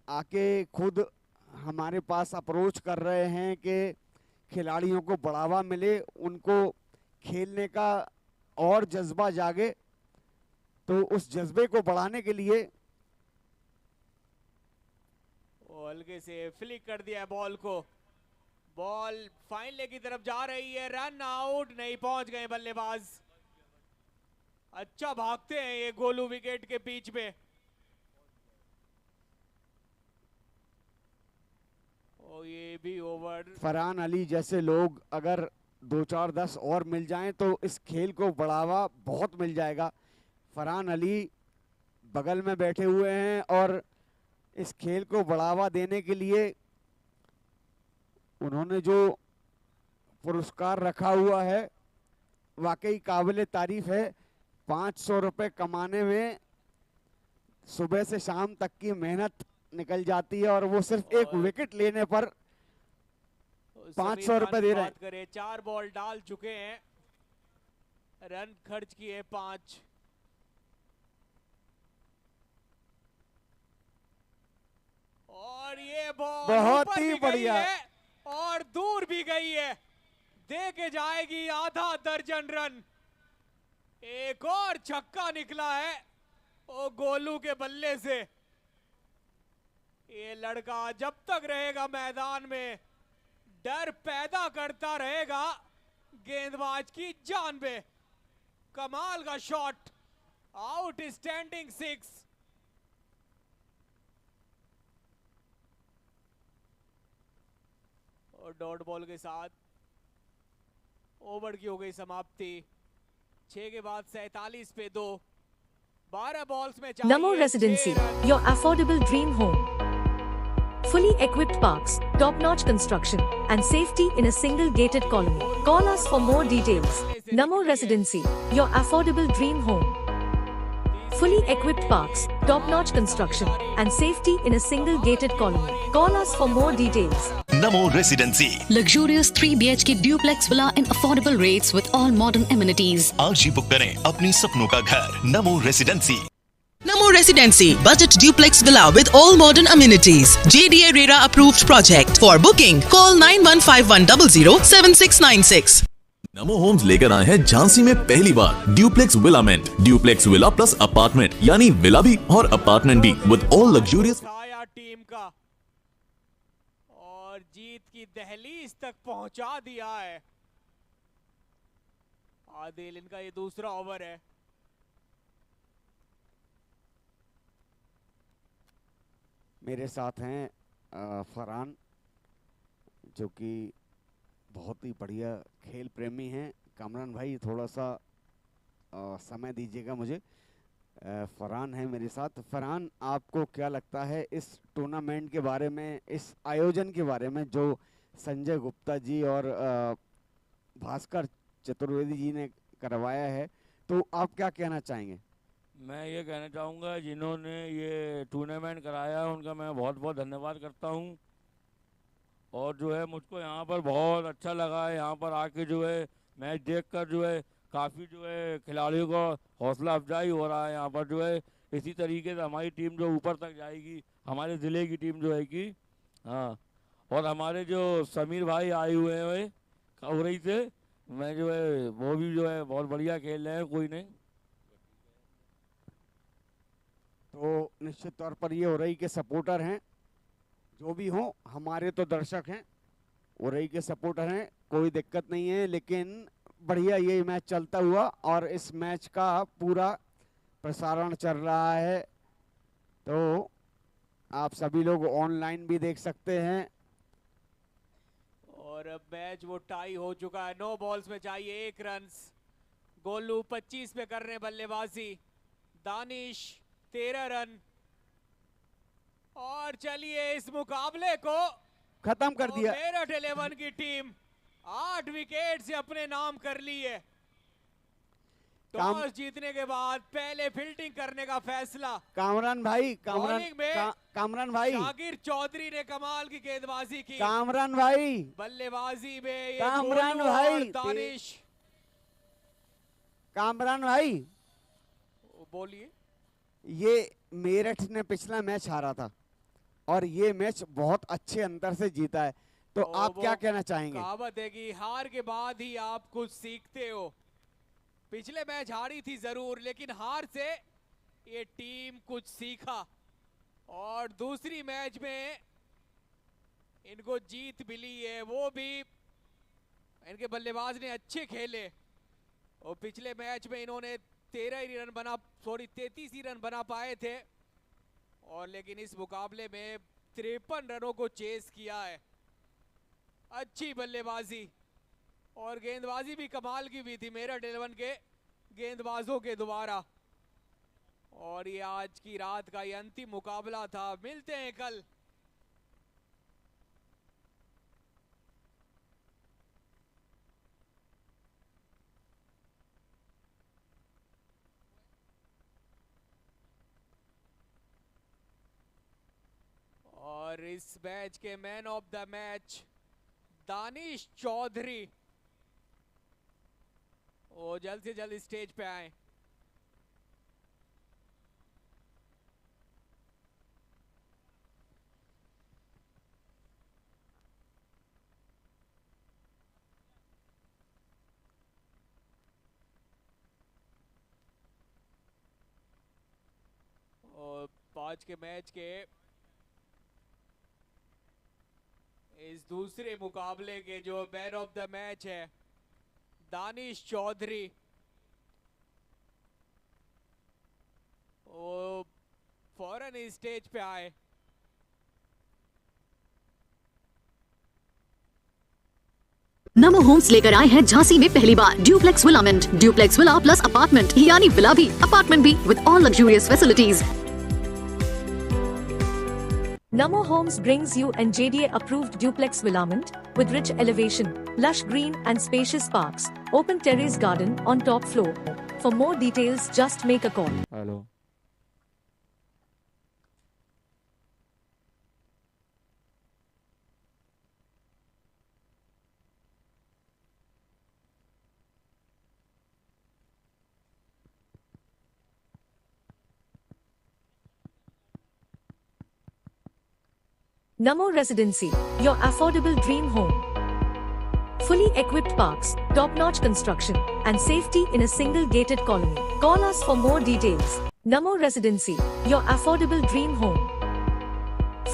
आके खुद हमारे पास अप्रोच कर रहे हैं कि खिलाड़ियों को बढ़ावा मिले, उनको खेलने का और जज्बा जागे। तो उस जज्बे को बढ़ाने के लिए हल्के से फ्लिक कर दिया बॉल को, बॉल फाइन लेग की तरफ जा रही है, रन आउट, नहीं पहुंच गए बल्लेबाज। अच्छा भागते हैं ये गोलू विकेट के बीच में। और ये भी ओवर। फरहान अली जैसे लोग अगर 2-4-10 और मिल जाएं तो इस खेल को बढ़ावा बहुत मिल जाएगा। फरहान अली बगल में बैठे हुए हैं और इस खेल को बढ़ावा देने के लिए उन्होंने जो पुरस्कार रखा हुआ है वाकई काबिले तारीफ है। 500 रुपए कमाने में सुबह से शाम तक की मेहनत निकल जाती है और वो सिर्फ एक विकेट लेने पर 500 रुपए दे रहे हैं। बात करें, 4 बॉल डाल चुके हैं, रन खर्च किए 5। और ये बॉल बहुत ही बढ़िया है और दूर भी गई है, दे के जाएगी आधा दर्जन रन। एक और छक्का निकला है ओ गोलू के बल्ले से। ये लड़का जब तक रहेगा मैदान में डर पैदा करता रहेगा गेंदबाज की जान पे। कमाल का शॉट, आउट स्टैंडिंग 6। और डॉट बॉल के साथ ओवर की हो गई समाप्ति। 6 के बाद 47 पे 2, 12 बॉल्स में चाहिए Namo Residency, 6 run. your affordable dream home. Fully equipped parks, top-notch construction, and safety in a single gated colony. Call us for more details. Namo Residency, your affordable dream home. Fully equipped parks, top-notch construction, and safety in a single gated colony. Call us for more details. NaMo residency Luxurious 3 BHK duplex villa in affordable rates with all modern amenities. आज ही book करें अपने सपनों का घर। नमो residency. Namo Residency, budget duplex villa with all modern amenities. JDA RERA approved project. For booking, call 9151007696. NaMo Homes लेकर आए हैं झांसी में पहली बार duplex villament, duplex villa plus apartment, यानी विला भी और अपार्टमेंट भी विद ऑल लग्जूरियस। आया टीम का और जीत की दहलीज तक पहुंचा दिया है। आदिल, इनका ये दूसरा ओवर है। मेरे साथ हैं फरहान, जो कि बहुत ही बढ़िया खेल प्रेमी हैं। कामरान भाई थोड़ा सा समय दीजिएगा मुझे। फरहान है मेरे साथ। फरहान, आपको क्या लगता है इस टूर्नामेंट के बारे में, इस आयोजन के बारे में जो संजय गुप्ता जी और भास्कर चतुर्वेदी जी ने करवाया है, तो आप क्या कहना चाहेंगे? मैं ये कहना चाहूँगा जिन्होंने ये टूर्नामेंट कराया उनका मैं बहुत बहुत धन्यवाद करता हूँ। और जो है मुझको यहाँ पर बहुत अच्छा लगा है, यहाँ पर आके जो है मैच देखकर जो है काफ़ी जो है खिलाड़ियों को हौसला अफजाई हो रहा है। यहाँ पर जो है इसी तरीके से हमारी टीम जो ऊपर तक जाएगी, हमारे ज़िले की टीम जो है कि हाँ। और हमारे जो समीर भाई आए हुए हैं उरई से, मैं जो है वो भी जो है बहुत बढ़िया खेल रहे हैं, कोई नहीं। तो निश्चित तौर पर ये उरई के सपोर्टर हैं, जो भी हों हमारे तो दर्शक हैं, उरई के सपोर्टर हैं, कोई दिक्कत नहीं है। लेकिन बढ़िया ये मैच चलता हुआ और इस मैच का पूरा प्रसारण चल रहा है, तो आप सभी लोग ऑनलाइन भी देख सकते हैं। और अब मैच वो टाई हो चुका है। 9 बॉल्स में चाहिए 1 रन। गोलू 25 पे कर रहे हैं बल्लेबाजी, दानिश 13 रन। और चलिए इस मुकाबले को खत्म कर दिया। मेरठ 11 की टीम 8 विकेट से अपने नाम कर ली है। टॉस जीतने के बाद पहले फील्डिंग करने का फैसला। कामरान भाई, बॉलिंग में कामरान भाई, शाकिर चौधरी ने कमाल की गेंदबाजी की। कामरान भाई, बल्लेबाजी में ये कामरान गोलू भाई, और दानिश। कामरान भाई बोलिए। ये मेरठ ने पिछला मैच हारा था और ये मैच बहुत अच्छे अंतर से जीता है, तो आप क्या कहना चाहेंगे? कहावत है कि हार के बाद ही आप कुछ सीखते हो। पिछले मैच हारी थी जरूर, लेकिन हार से ये टीम कुछ सीखा और दूसरी मैच में इनको जीत मिली है। वो भी इनके बल्लेबाज ने अच्छे खेले और पिछले मैच में इन्होंने 33 ही रन बना पाए थे और लेकिन इस मुकाबले में 53 रनों को चेस किया है। अच्छी बल्लेबाजी और गेंदबाजी भी कमाल की भी थी मेरठ 11 के गेंदबाजों के द्वारा। और ये आज की रात का ये अंतिम मुकाबला था। मिलते हैं कल। और इस मैच के man of the match Danish Chaudhary, वो जल्द से जल्द स्टेज पे आए। और आज के मैच के इस दूसरे मुकाबले के जो मैन ऑफ द मैच है दानिश चौधरी, वो फौरन इस स्टेज पे आए। नमो होम्स लेकर आए हैं झांसी में पहली बार duplex villament, duplex villa plus apartment यानी विला भी अपार्टमेंट भी with all luxurious facilities. Namo Homes brings you an JDA approved duplex villament with rich elevation, lush green and spacious parks, open terrace garden on top floor. For more details just make a call. Hello. Namo Residency, your affordable dream home. Fully equipped parks, top-notch construction, and safety in a single gated colony. Call us for more details. Namo Residency, your affordable dream home.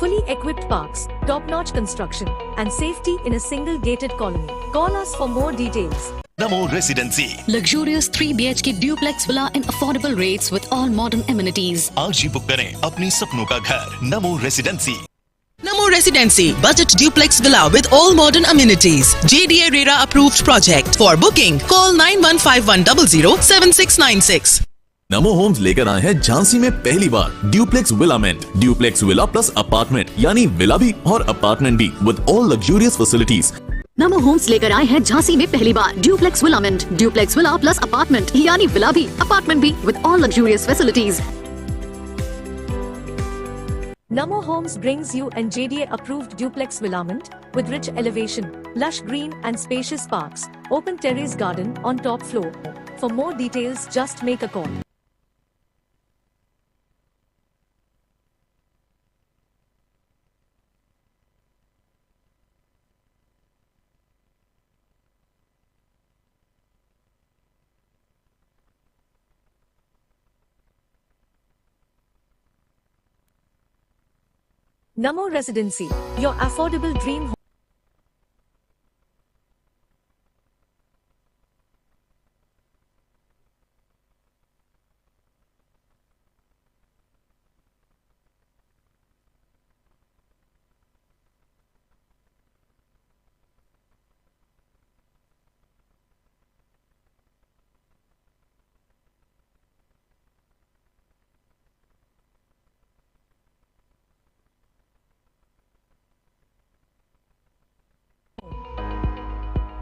Fully equipped parks, top-notch construction, and safety in a single gated colony. Call us for more details. Namo Residency। Luxurious 3 BHK duplex villa in affordable rates with all modern amenities. आज ही book करें अपनी सपनों का घर। नमो residency. Namo Residency, budget duplex villa with all modern amenities. JDA RERA approved project. For booking, call 9151007696. NaMo Homes लेकर आए हैं झांसी में पहली बार duplex villament, duplex villa plus apartment यानी विला भी और अपार्टमेंट भी with all luxurious facilities. Namo Homes लेकर आए हैं झांसी में पहली बार duplex villament, duplex villa plus apartment यानी विला भी अपार्टमेंट भी with all luxurious facilities. Namo Homes brings you an JDA approved duplex villament with rich elevation, lush green and spacious parks, open terrace garden on top floor. For more details just make a call. Namo Residency, your affordable dream home.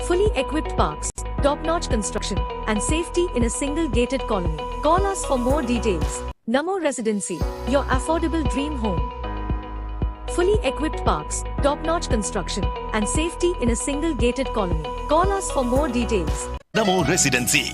fully equipped parks, top-notch construction, and safety in a single gated colony. Call us for more details. Namo Residency, your affordable dream home. Fully equipped parks, top-notch construction, and safety in a single gated colony. Call us for more details. Namo Residency.